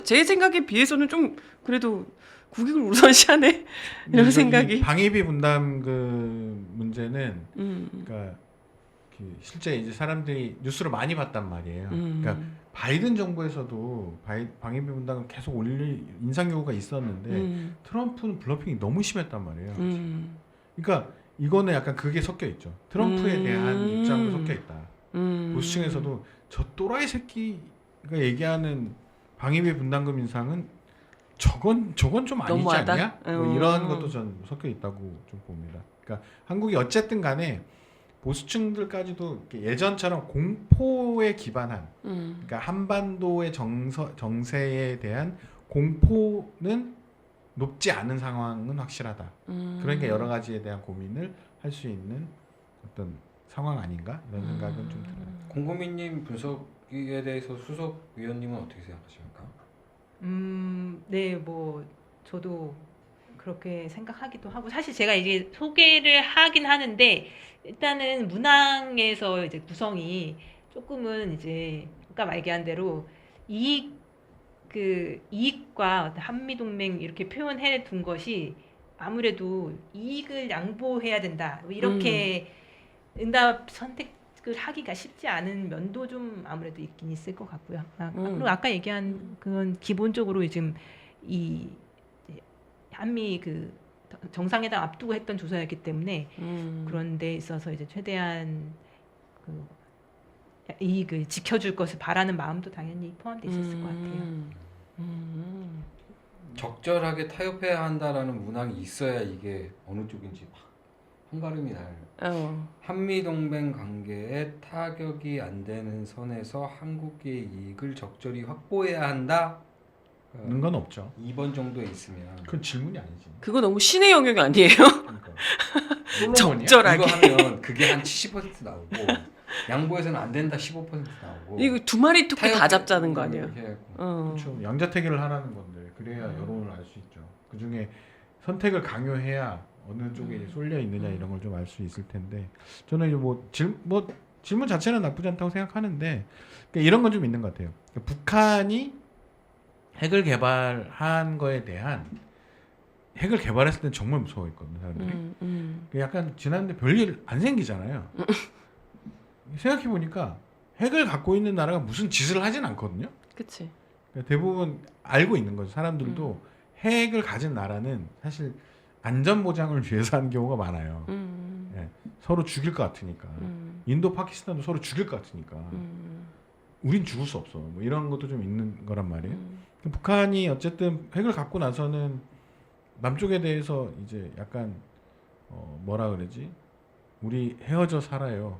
제 생각에 비해서는 좀 그래도 국익을 우선시하네 이런 생각이. 방위비 분담 그 문제는 그러니까 실제 이제 사람들이 뉴스를 많이 봤단 말이에요. 그러니까 바이든 정부에서도 방위비 분담금 계속 인상 요구가 있었는데 트럼프는 블러핑이 너무 심했단 말이에요. 그러니까 이거는 약간 그게 섞여 있죠. 트럼프에 대한 입장도 섞여 있다. 보수층에서도 저 또라이 새끼가 얘기하는 방위비 분담금 인상은 저건 좀 아니지 너무하다? 않냐? 뭐 이런 것도 전 섞여 있다고 좀 봅니다. 그러니까 한국이 어쨌든 간에 보수층들까지도 예전처럼 공포에 기반한 그러니까 한반도의 정세에 대한 공포는 높지 않은 상황은 확실하다. 그러니까 여러 가지에 대한 고민을 할 수 있는 어떤 상황 아닌가 이런 생각은 좀 들어요. 공고민님 분석에 대해서 수석 위원님은 어떻게 생각하십니까? 네, 뭐 저도 그렇게 생각하기도 하고 사실 제가 이제 소개를 하긴 하는데 일단은 문항에서 이제 구성이 조금은 이제 아까 얘기한 대로 이익과 한미동맹 이렇게 표현해 둔 것이 아무래도 이익을 양보해야 된다 이렇게 응답 선택을 하기가 쉽지 않은 면도 좀 아무래도 있긴 있을 것 같고요. 그리고 아까 얘기한 그건 기본적으로 지금 이 한미 그 정상회담 앞두고 했던 조사였기 때문에 그런 데 있어서 이제 최대한 그 이익을 지켜줄 것을 바라는 마음도 당연히 포함되어 있었을 것 같아요. 적절하게 타협해야 한다라는 문항이 있어야 이게 어느 쪽인지 한가름이 나요. 한미동맹 관계에 타격이 안 되는 선에서 한국의 이익을 적절히 확보해야 한다. 는 건 없죠. 2번 정도에 있으면 그건 질문이 아니지. 그거 너무 신의 영역이 아니에요? 그러니까. 적절하게. 이거 하면 그게 한 70% 나오고 양보해서는 안 된다 15% 나오고 이거 두 마리 토끼 다 잡자는 거 아니에요? 그렇죠. 양자택일을 하라는 건데 그래야 여론을 알 수 있죠. 그 중에 선택을 강요해야 어느 쪽에 쏠려 있느냐 이런 걸 좀 알 수 있을 텐데 저는 이제 질문 자체는 나쁘지 않다고 생각하는데 그러니까 이런 건 좀 있는 것 같아요. 그러니까 북한이 핵을 개발한 거에 대한 핵을 개발했을 때 정말 무서워했거든요 사람들이. 약간 지났는데 별일 안 생기잖아요. 생각해 보니까 핵을 갖고 있는 나라가 무슨 짓을 하진 않거든요. 그치. 그러니까 대부분 알고 있는 거죠. 사람들도 핵을 가진 나라는 사실 안전 보장을 위해서 하는 경우가 많아요. 예, 서로 죽일 것 같으니까. 인도, 파키스탄도 서로 죽일 것 같으니까. 우린 죽을 수 없어. 뭐 이런 것도 좀 있는 거란 말이에요. 북한이 어쨌든 핵을 갖고 나서는 남쪽에 대해서 이제 약간 뭐라 그러지? 우리 헤어져 살아요.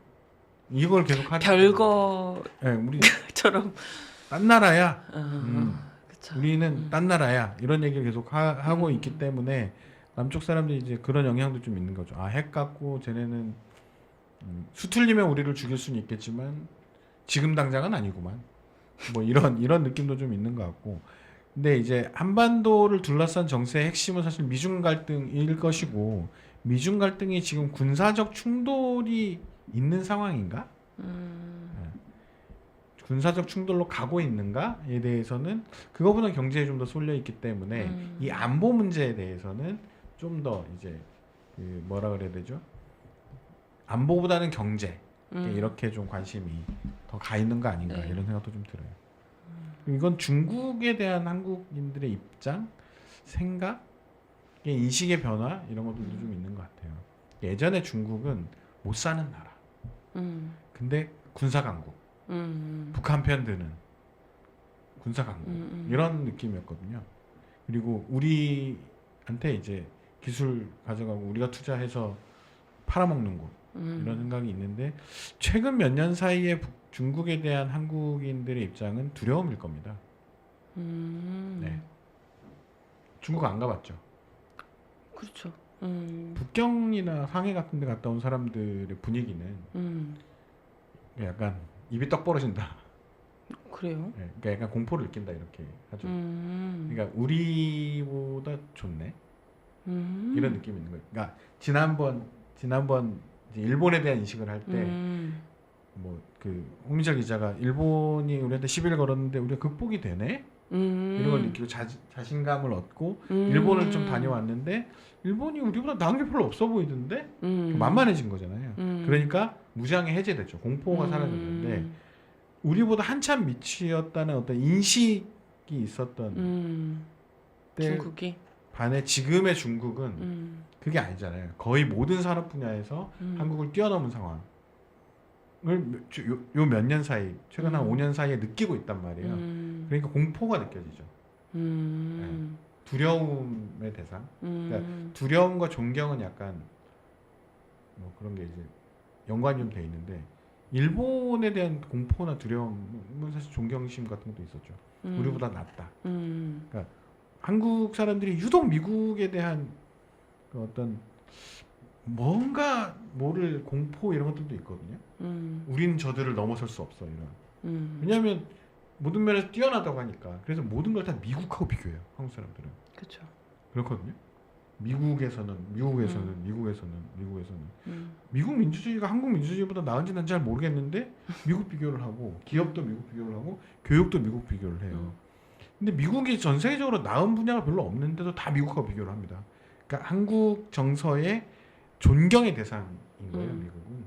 이걸 계속 하죠. 별거처럼. 우리 딴 나라야. 그쵸. 우리는 딴 나라야. 이런 얘기를 계속 하고 있기 때문에 남쪽 사람들이 이제 그런 영향도 좀 있는 거죠. 아, 핵 갖고 쟤네는 수틀리면 우리를 죽일 수는 있겠지만 지금 당장은 아니구만. 뭐 이런 느낌도 좀 있는 것 같고. 근데 이제 한반도를 둘러싼 정세의 핵심은 사실 미중 갈등일 것이고 미중 갈등이 지금 군사적 충돌이 있는 상황인가? 군사적 충돌로 가고 있는가에 대해서는 그거보다 경제에 좀 더 쏠려 있기 때문에 이 안보 문제에 대해서는 좀 더 이제 그 뭐라 그래야 되죠? 안보보다는 경제 이렇게 좀 관심이 더 가 있는 거 아닌가 네. 이런 생각도 좀 들어요. 이건 중국에 대한 한국인들의 입장, 생각, 인식의 변화 이런 것들도 좀 있는 것 같아요. 예전에 중국은 못 사는 나라. 근데 군사 강국. 북한 편 드는 군사 강국 이런 느낌이었거든요. 그리고 우리한테 이제 기술 가져가고 우리가 투자해서 팔아먹는 곳 이런 생각이 있는데 최근 몇 년 사이에 중국에 대한 한국인들의 입장은 두려움일 겁니다. 네. 중국 안 가봤죠? 그렇죠. 북경이나 상해 같은 데 갔다 온 사람들의 분위기는 약간 입이 떡 벌어진다. 그래요? 네, 그러니까 약간 공포를 느낀다 이렇게 하죠. 그러니까 우리보다 좋네 이런 느낌이 있는 거예요. 그러니까 지난번 이제 일본에 대한 인식을 할 때 뭐 그 홍민철 기자가 일본이 우리한테 시비를 걸었는데 우리가 극복이 되네 이런 걸 느끼고 자신감을 얻고 일본을 좀 다녀왔는데 일본이 우리보다 나은 게 별로 없어 보이던데 만만해진 거잖아요. 그러니까 무장이 해제됐죠. 공포가 사라졌는데 우리보다 한참 밑이었다는 어떤 인식이 있었던 때 중국이 반해 지금의 중국은 그게 아니잖아요. 거의 모든 산업 분야에서 한국을 뛰어넘은 상황을 요 몇 년 사이 최근 한 5년 사이에 느끼고 있단 말이에요. 그러니까 공포가 느껴지죠. 네. 두려움의 대상. 그러니까 두려움과 존경은 약간 뭐 그런 게 이제 연관이 좀 돼 있는데 일본에 대한 공포나 두려움은 사실 존경심 같은 것도 있었죠. 우리보다 낫다. 그러니까 한국 사람들이 유독 미국에 대한 그 어떤 뭔가 모를 공포 이런 것들도 있거든요. 우린 저들을 넘어설 수 없어 이런. 왜냐하면 모든 면에서 뛰어나다고 하니까. 그래서 모든 걸 다 미국하고 비교해요. 한국 사람들은. 그렇죠. 그렇거든요. 미국에서는 미국 민주주의가 한국 민주주의보다 나은지 난 잘 모르겠는데 미국 비교를 하고 기업도 미국 비교를 하고 교육도 미국 비교를 해요. 근데 미국이 전 세계적으로 나은 분야가 별로 없는데도 다 미국하고 비교를 합니다. 그러니까 한국 정서의 존경의 대상인 거예요, 미국은.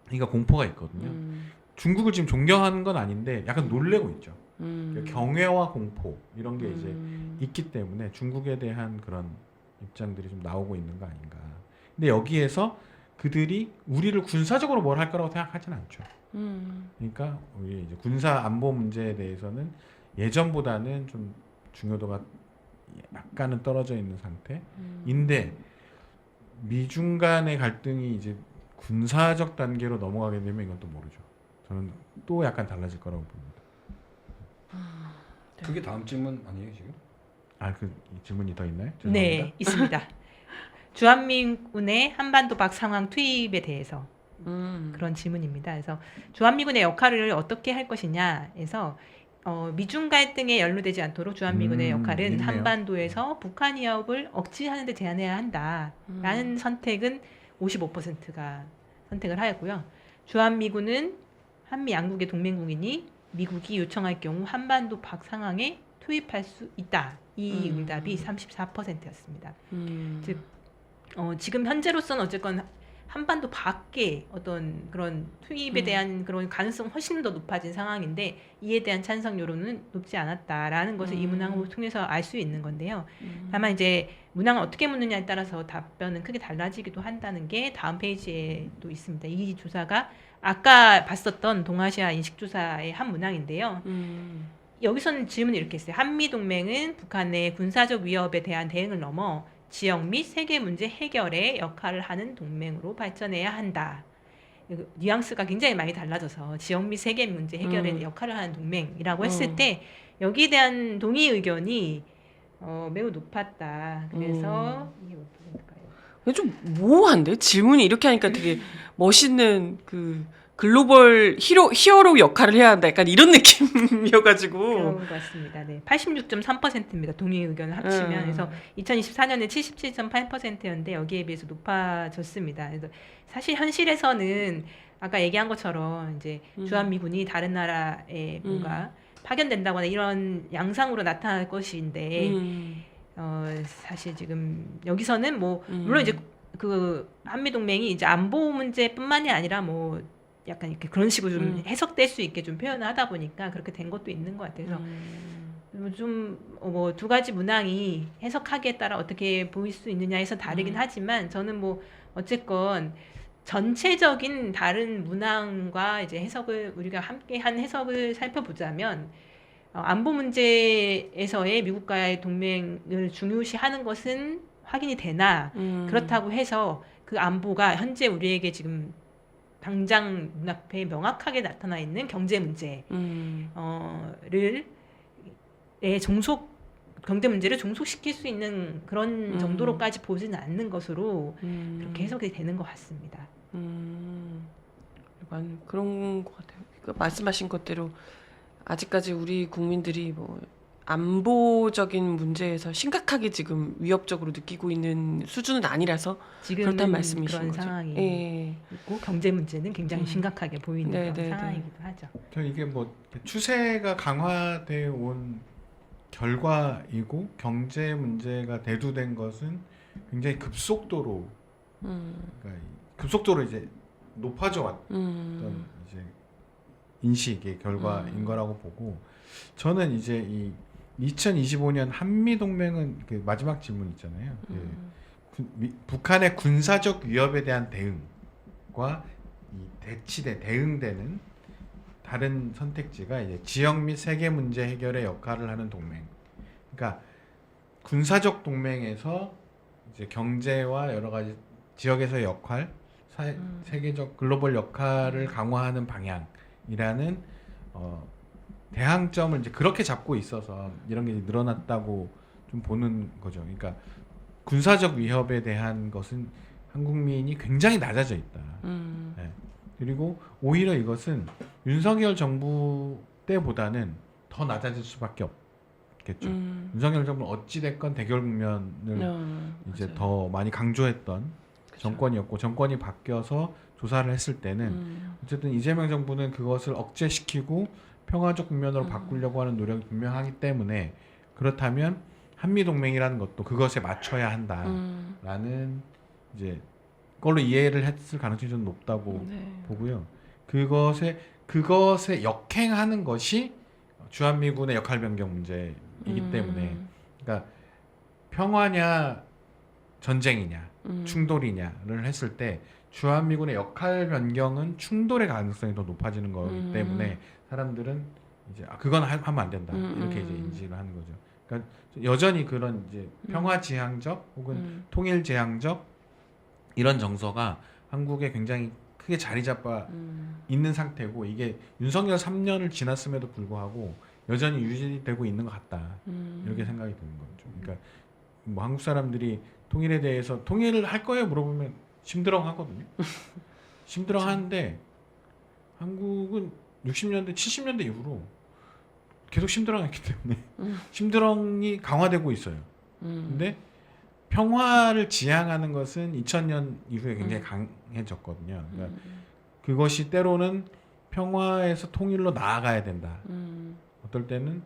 그러니까 공포가 있거든요. 중국을 지금 존경하는 건 아닌데 약간 놀래고 있죠. 그러니까 경외와 공포 이런 게 이제 있기 때문에 중국에 대한 그런 입장들이 좀 나오고 있는 거 아닌가. 근데 여기에서 그들이 우리를 군사적으로 뭘 할 거라고 생각하진 않죠. 그러니까 우리 이제 군사 안보 문제에 대해서는 예전보다는 좀 중요도가 약간은 떨어져 있는 상태인데 미중 간의 갈등이 이제 군사적 단계로 넘어가게 되면 이건 또 모르죠. 저는 또 약간 달라질 거라고 봅니다. 그게 다음 질문 아니에요 지금? 그 질문이 더 있나요? 죄송합니다. 네, 있습니다. 주한미군의 한반도 밖 상황 투입에 대해서 그런 질문입니다. 그래서 주한미군의 역할을 어떻게 할 것이냐에서 미중 갈등에 연루되지 않도록 주한미군의 역할은 있네요. 한반도에서 북한 위협을 억제하는 데 제한해야 한다라는 선택은 55%가 선택을 하였고요. 주한미군은 한미 양국의 동맹국이니 미국이 요청할 경우 한반도 밖 상황에 투입할 수 있다. 이 응답이 34%였습니다. 즉 지금 현재로서는 어쨌건 한반도 밖에 어떤 그런 투입에 대한 그런 가능성이 훨씬 더 높아진 상황인데 이에 대한 찬성 여론은 높지 않았다라는 것을 이 문항을 통해서 알 수 있는 건데요. 다만 이제 문항을 어떻게 묻느냐에 따라서 답변은 크게 달라지기도 한다는 게 다음 페이지에도 있습니다. 이 조사가 아까 봤었던 동아시아 인식조사의 한 문항인데요. 여기서는 질문이 이렇게 했어요. 한미동맹은 북한의 군사적 위협에 대한 대응을 넘어 지역 및 세계 문제 해결에 역할을 하는 동맹으로 발전해야 한다. 뉘앙스가 굉장히 많이 달라져서 지역 및 세계 문제 해결에 역할을 하는 동맹이라고 했을 때 여기에 대한 동의 의견이 매우 높았다. 그래서 이게 몇 %일까요? 좀 모호한데 질문이 이렇게 하니까 되게 멋있는 그 글로벌 히어로 역할을 해야 한다. 약간 이런 느낌이어가지고. 그런 것 같습니다. 네, 86.3%입니다. 동의 의견을 합치면 그래서 2024년에 77.8%였는데 여기에 비해서 높아졌습니다. 그래서 사실 현실에서는 아까 얘기한 것처럼 이제 주한미군이 다른 나라에 뭔가 파견된다거나 이런 양상으로 나타날 것인데 사실 지금 여기서는 뭐 물론 이제 그 한미 동맹이 이제 안보 문제뿐만이 아니라 뭐 약간 이렇게 그런 식으로 좀 해석될 수 있게 좀 표현을 하다 보니까 그렇게 된 것도 있는 것 같아서 좀 뭐 두 가지 문항이 해석하기에 따라 어떻게 보일 수 있느냐에서 다르긴 하지만 저는 뭐 어쨌건 전체적인 다른 문항과 이제 해석을 우리가 함께 한 해석을 살펴보자면 안보 문제에서의 미국과의 동맹을 중요시하는 것은 확인이 되나 그렇다고 해서 그 안보가 현재 우리에게 지금 당장 눈앞에 명확하게 나타나 있는 경제 문제를 경제 문제를 종속시킬 수 있는 그런 정도로까지 보지는 않는 것으로 그렇게 해석이 되는 것 같습니다. 그런 것 같아요. 그 말씀하신 것대로 아직까지 우리 국민들이 뭐 안보적인 문제에서 심각하게 지금 위협적으로 느끼고 있는 수준은 아니라서 지금은 그렇다는 말씀이신 그런 거죠. 상황이 예. 있고 경제 문제는 굉장히 심각하게 보이는 네, 그런 네, 상황이기도 하죠. 이게 뭐 추세가 강화되어 온 결과이고 경제 문제가 대두된 것은 굉장히 급속도로 그러니까 급속도로 이제 높아져 왔던 이제 인식의 결과인 거라고 보고 저는 이제 이 2025년 한미 동맹은 그 마지막 질문 있잖아요. 북한의 군사적 위협에 대한 대응과 이 대응되는 다른 선택지가 이제 지역 및 세계 문제 해결의 역할을 하는 동맹. 그러니까 군사적 동맹에서 이제 경제와 여러 가지 지역에서의 역할, 세계적 글로벌 역할을 강화하는 방향이라는 대항점을 이제 그렇게 잡고 있어서 이런 게 늘어났다고 좀 보는 거죠. 그러니까 군사적 위협에 대한 것은 한국민이 굉장히 낮아져 있다. 네. 그리고 오히려 이것은 윤석열 정부 때보다는 더 낮아질 수밖에 없겠죠. 윤석열 정부는 어찌됐건 대결 국면을 이제 맞아요. 더 많이 강조했던 그쵸. 정권이었고 정권이 바뀌어서 조사를 했을 때는 어쨌든 이재명 정부는 그것을 억제시키고 평화적 국면으로 바꾸려고 하는 노력이 분명하기 때문에 그렇다면 한미 동맹이라는 것도 그것에 맞춰야 한다라는 이제 그걸로 이해를 했을 가능성이 좀 높다고 보고요. 그것에 역행하는 것이 주한미군의 역할 변경 문제이기 때문에 그러니까 평화냐 전쟁이냐 충돌이냐를 했을 때 주한미군의 역할 변경은 충돌의 가능성이 더 높아지는 거기 때문에 사람들은 이제 그건 하면 안 된다 이렇게 이제 인지를 하는 거죠. 그러니까 여전히 그런 이제 평화지향적 혹은 통일지향적 이런 정서가 한국에 굉장히 크게 자리 잡아 있는 상태고 이게 윤석열 3년을 지났음에도 불구하고 여전히 유지되고 있는 것 같다 이렇게 생각이 드는 거죠. 그러니까 뭐 한국 사람들이 통일에 대해서 통일을 할 거예요 물어보면 심드렁하거든요. 심드렁하는데 한국은 60년대 70년대 이후로 계속 심드렁했기 때문에 심드렁이 강화되고 있어요. 근데 평화를 지향하는 것은 2000년 이후에 굉장히 강해졌거든요. 그러니까 그것이 때로는 평화에서 통일로 나아가야 된다. 어떨 때는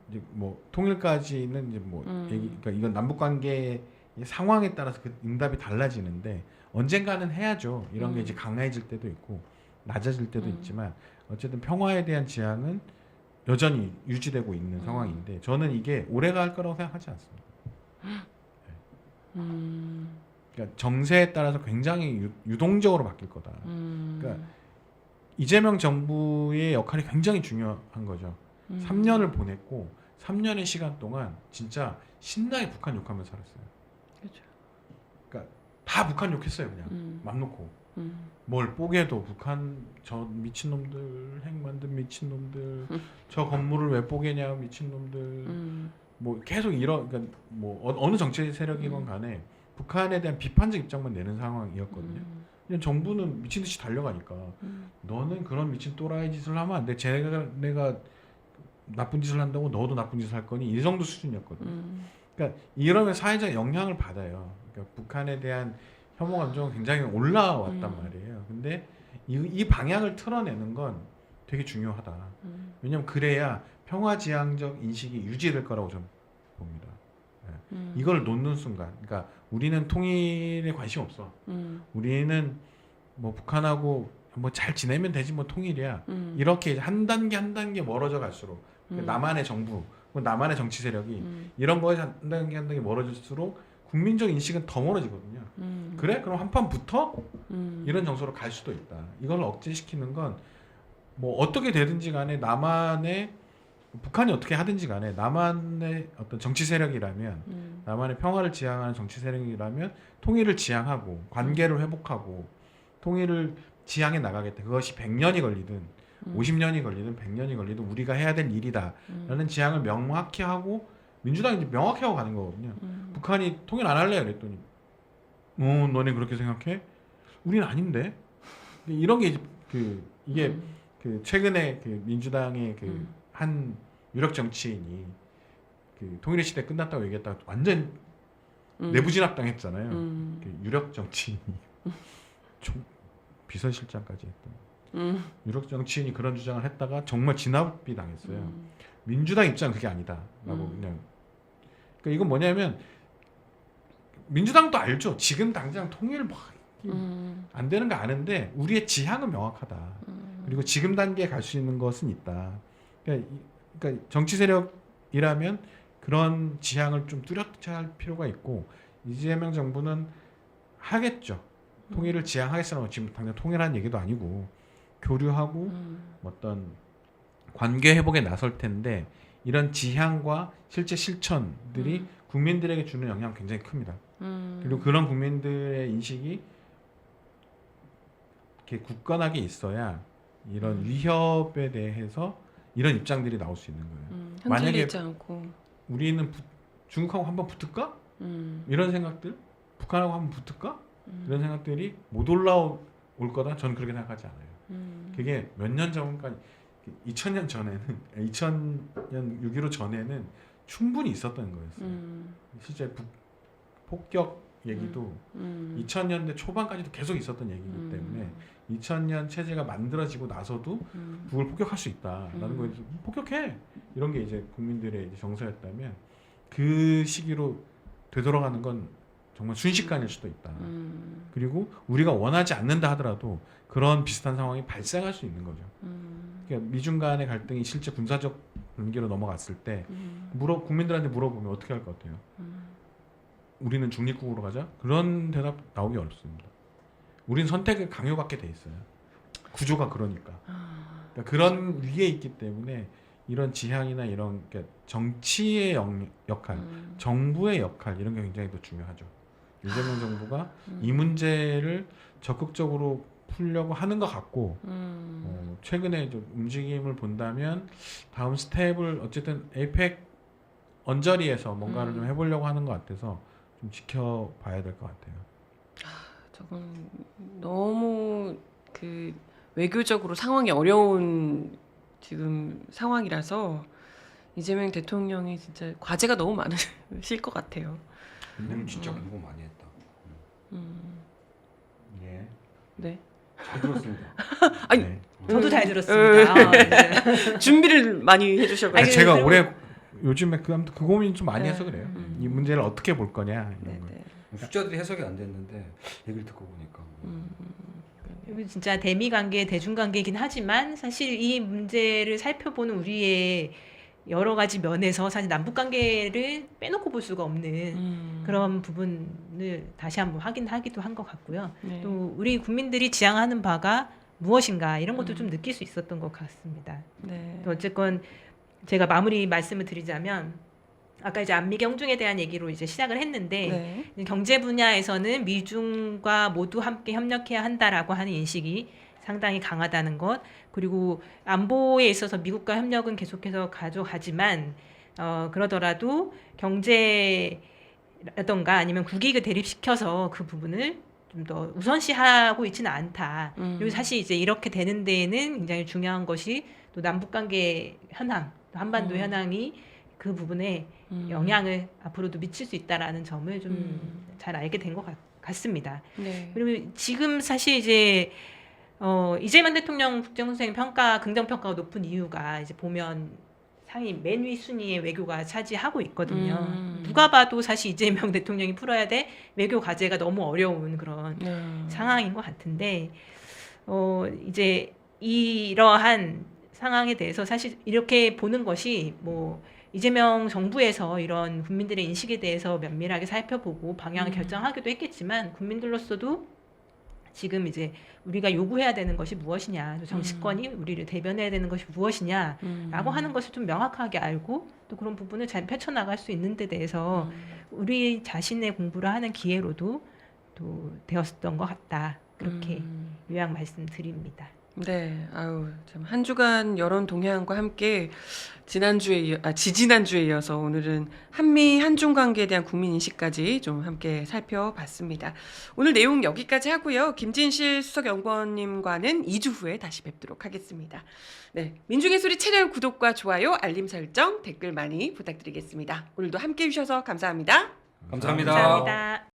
이제 뭐 통일까지는 이제 뭐 그러니까 이건 남북 관계의 상황에 따라서 그 응답이 달라지는데 언젠가는 해야죠. 이런 게 이제 강해질 때도 있고 낮아질 때도 있지만 어쨌든 평화에 대한 지향은 여전히 유지되고 있는 상황인데 저는 이게 오래 갈 거라고 생각하지 않습니다. 그러니까 정세에 따라서 굉장히 유동적으로 바뀔 거다. 그러니까 이재명 정부의 역할이 굉장히 중요한 거죠. 3년을 보냈고 3년의 시간 동안 진짜 신나게 북한 욕하면서 살았어요. 그렇죠. 그러니까 다 북한 욕했어요 그냥 맘 놓고. 뭘 뽀개도 북한 저 미친놈들 핵 만든 미친놈들 저 건물을 왜 뽀개냐 미친놈들 뭐 계속 이런 그러니까 뭐 어느 정치 세력이건 간에 북한에 대한 비판적 입장만 내는 상황이었거든요. 그냥 정부는 미친 듯이 달려가니까 너는 그런 미친 또라이 짓을 하면 안 돼. 내가 나쁜 짓을 한다고 너도 나쁜 짓을 할 거니 이 정도 수준이었거든요. 그러니까 이러면 사회적 영향을 받아요. 그러니까 북한에 대한 혐오 감정은 굉장히 올라왔단 말이에요. 근데 이 방향을 틀어내는 건 되게 중요하다. 왜냐하면 그래야 평화지향적 인식이 유지될 거라고 저는 봅니다. 이걸 놓는 순간, 그러니까 우리는 통일에 관심 없어. 우리는 뭐 북한하고 뭐 잘 지내면 되지 뭐 통일이야. 이렇게 이제 한 단계 한 단계 멀어져 갈수록 나만의 정부, 나만의 정치 세력이 이런 거에 한 단계 한 단계 멀어질수록 국민적 인식은 더 멀어지거든요. 그래? 그럼 한판 붙어? 이런 정서로 갈 수도 있다. 이걸 억제시키는 건 뭐 어떻게 되든지 간에 나만의 북한이 어떻게 하든지 간에 나만의 어떤 정치 세력이라면 나만의 평화를 지향하는 정치 세력이라면 통일을 지향하고 관계를 회복하고 통일을 지향해 나가겠다. 그것이 100년이 걸리든 50년이 걸리든 100년이 걸리든 우리가 해야 될 일이다 라는 지향을 명확히 하고 민주당이 이제 명확히 하고 가는 거거든요. 북한이 통일 안 할래 그랬더니 너네 그렇게 생각해? 우리는 아닌데. 이런 게 이제 이게 그 최근에 그 민주당의 그 한 유력 정치인이 그 통일의 시대 끝났다고 얘기했다가 완전 내부 진압당했잖아요. 그 유력 정치인이 비서실장까지 했던 유력 정치인이 그런 주장을 했다가 정말 진압이 당했어요. 민주당 입장은 그게 아니다라고 그냥. 그러니까 이건 뭐냐면 민주당도 알죠. 지금 당장 통일 안 되는 거 아는데 우리의 지향은 명확하다. 그리고 지금 단계에 갈 수 있는 것은 있다. 그러니까 정치 세력이라면 그런 지향을 좀 뚜렷이 할 필요가 있고 이재명 정부는 하겠죠. 통일을 지향하겠으나 지금 당장 통일하는 얘기도 아니고 교류하고 어떤 관계 회복에 나설 텐데 이런 지향과 실제 실천들이 국민들에게 주는 영향은 굉장히 큽니다. 그리고 그런 국민들의 인식이 이렇게 굳건하게 있어야 이런 위협에 대해서 이런 입장들이 나올 수 있는 거예요. 만약에 흔들리지 않고 우리는 중국하고 한번 붙을까? 이런 생각들, 북한하고 한번 붙을까? 이런 생각들이 못 올라올 거다. 저는 그렇게 생각하지 않아요. 그게 몇 년 전까지 2000년 전에는 2000년 6.15 전에는 충분히 있었던 거였어요. 실제 폭격 얘기도 2000년대 초반까지도 계속 있었던 얘기이기 때문에 2000년 체제가 만들어지고 나서도 북을 폭격할 수 있다라는 거에 대해서 폭격해 이런 게 이제 국민들의 이제 정서였다면 그 시기로 되돌아가는 건 정말 순식간일 수도 있다. 그리고 우리가 원하지 않는다 하더라도 그런 비슷한 상황이 발생할 수 있는 거죠. 그러니까 미중 간의 갈등이 실제 군사적 관계로 넘어갔을 때 국민들한테 물어보면 어떻게 할 것 같아요? 우리는 중립국으로 가자? 그런 대답 나오기 어렵습니다. 우린 선택을 강요받게 돼 있어요. 구조가 그러니까. 그러니까 그런 위에 있기 때문에 이런 지향이나 이런 정치의 역할, 정부의 역할 이런 게 굉장히 더 중요하죠. 이재명 정부가 이 문제를 적극적으로 풀려고 하는 것 같고 최근에 좀 움직임을 본다면 다음 스텝을 어쨌든 에이펙 언저리에서 뭔가를 좀 해보려고 하는 것 같아서 좀 지켜봐야 될 것 같아요. 저건 너무 그 외교적으로 상황이 어려운 지금 상황이라서 이재명 대통령이 진짜 과제가 너무 많으실 것 같아요. 근데 진짜 공부 많이 했다. 예. 네. 잘 들었습니다. 아니 네. 저도 잘 들었습니다. 네. 준비를 많이 해주셔가지고. 아니, 제가 그리고- 올해 요즘에 그 고민 좀 많이 네. 해서 그래요. 이 문제를 어떻게 볼 거냐 이런 거. 네네. 숫자들이 해석이 안 됐는데 얘기를 듣고 보니까 그리고 진짜 대미 관계, 대중 관계이긴 하지만 사실 이 문제를 살펴보는 우리의 여러 가지 면에서 사실 남북 관계를 빼놓고 볼 수가 없는 그런 부분을 다시 한번 확인하기도 한 것 같고요. 네. 또 우리 국민들이 지향하는 바가 무엇인가 이런 것도 좀 느낄 수 있었던 것 같습니다. 네. 또 어쨌건 제가 마무리 말씀을 드리자면 아까 이제 안미 경중에 대한 얘기로 이제 시작을 했는데 네. 경제 분야에서는 미중과 모두 함께 협력해야 한다라고 하는 인식이 상당히 강하다는 것, 그리고 안보에 있어서 미국과 협력은 계속해서 가져가지만 그러더라도 경제 라던가 아니면 국익을 대립시켜서 그 부분을 좀 더 우선시하고 있지는 않다. 그리고 사실 이제 이렇게 되는 데에는 굉장히 중요한 것이 또 남북관계 현황, 또 한반도 현황이 그 부분에 영향을 앞으로도 미칠 수 있다라는 점을 좀 잘 알게 된 것 같습니다. 네. 그리고 지금 사실 이제 이재명 대통령 국정수행 평가, 긍정 평가가 높은 이유가 이제 보면 상위 맨 위 순위의 외교가 차지하고 있거든요. 누가 봐도 사실 이재명 대통령이 풀어야 될 외교 과제가 너무 어려운 그런 상황인 것 같은데 이제 이러한 상황에 대해서 사실 이렇게 보는 것이 뭐 이재명 정부에서 이런 국민들의 인식에 대해서 면밀하게 살펴보고 방향을 결정하기도 했겠지만 국민들로서도 지금 이제 우리가 요구해야 되는 것이 무엇이냐, 또 정치권이 우리를 대변해야 되는 것이 무엇이냐라고 하는 것을 좀 명확하게 알고 또 그런 부분을 잘 펼쳐나갈 수 있는 데 대해서 우리 자신의 공부를 하는 기회로도 또 되었던 것 같다. 그렇게 요약 말씀드립니다. 네, 아유, 참 한 주간 여론 동향과 함께 지지난주에 이어서 오늘은 한미 한중 관계에 대한 국민 인식까지 좀 함께 살펴봤습니다. 오늘 내용 여기까지 하고요. 김진실 수석연구원님과는 2주 후에 다시 뵙도록 하겠습니다. 네, 민중의 소리 채널 구독과 좋아요, 알림 설정, 댓글 많이 부탁드리겠습니다. 오늘도 함께 해주셔서 감사합니다. 감사합니다. 감사합니다.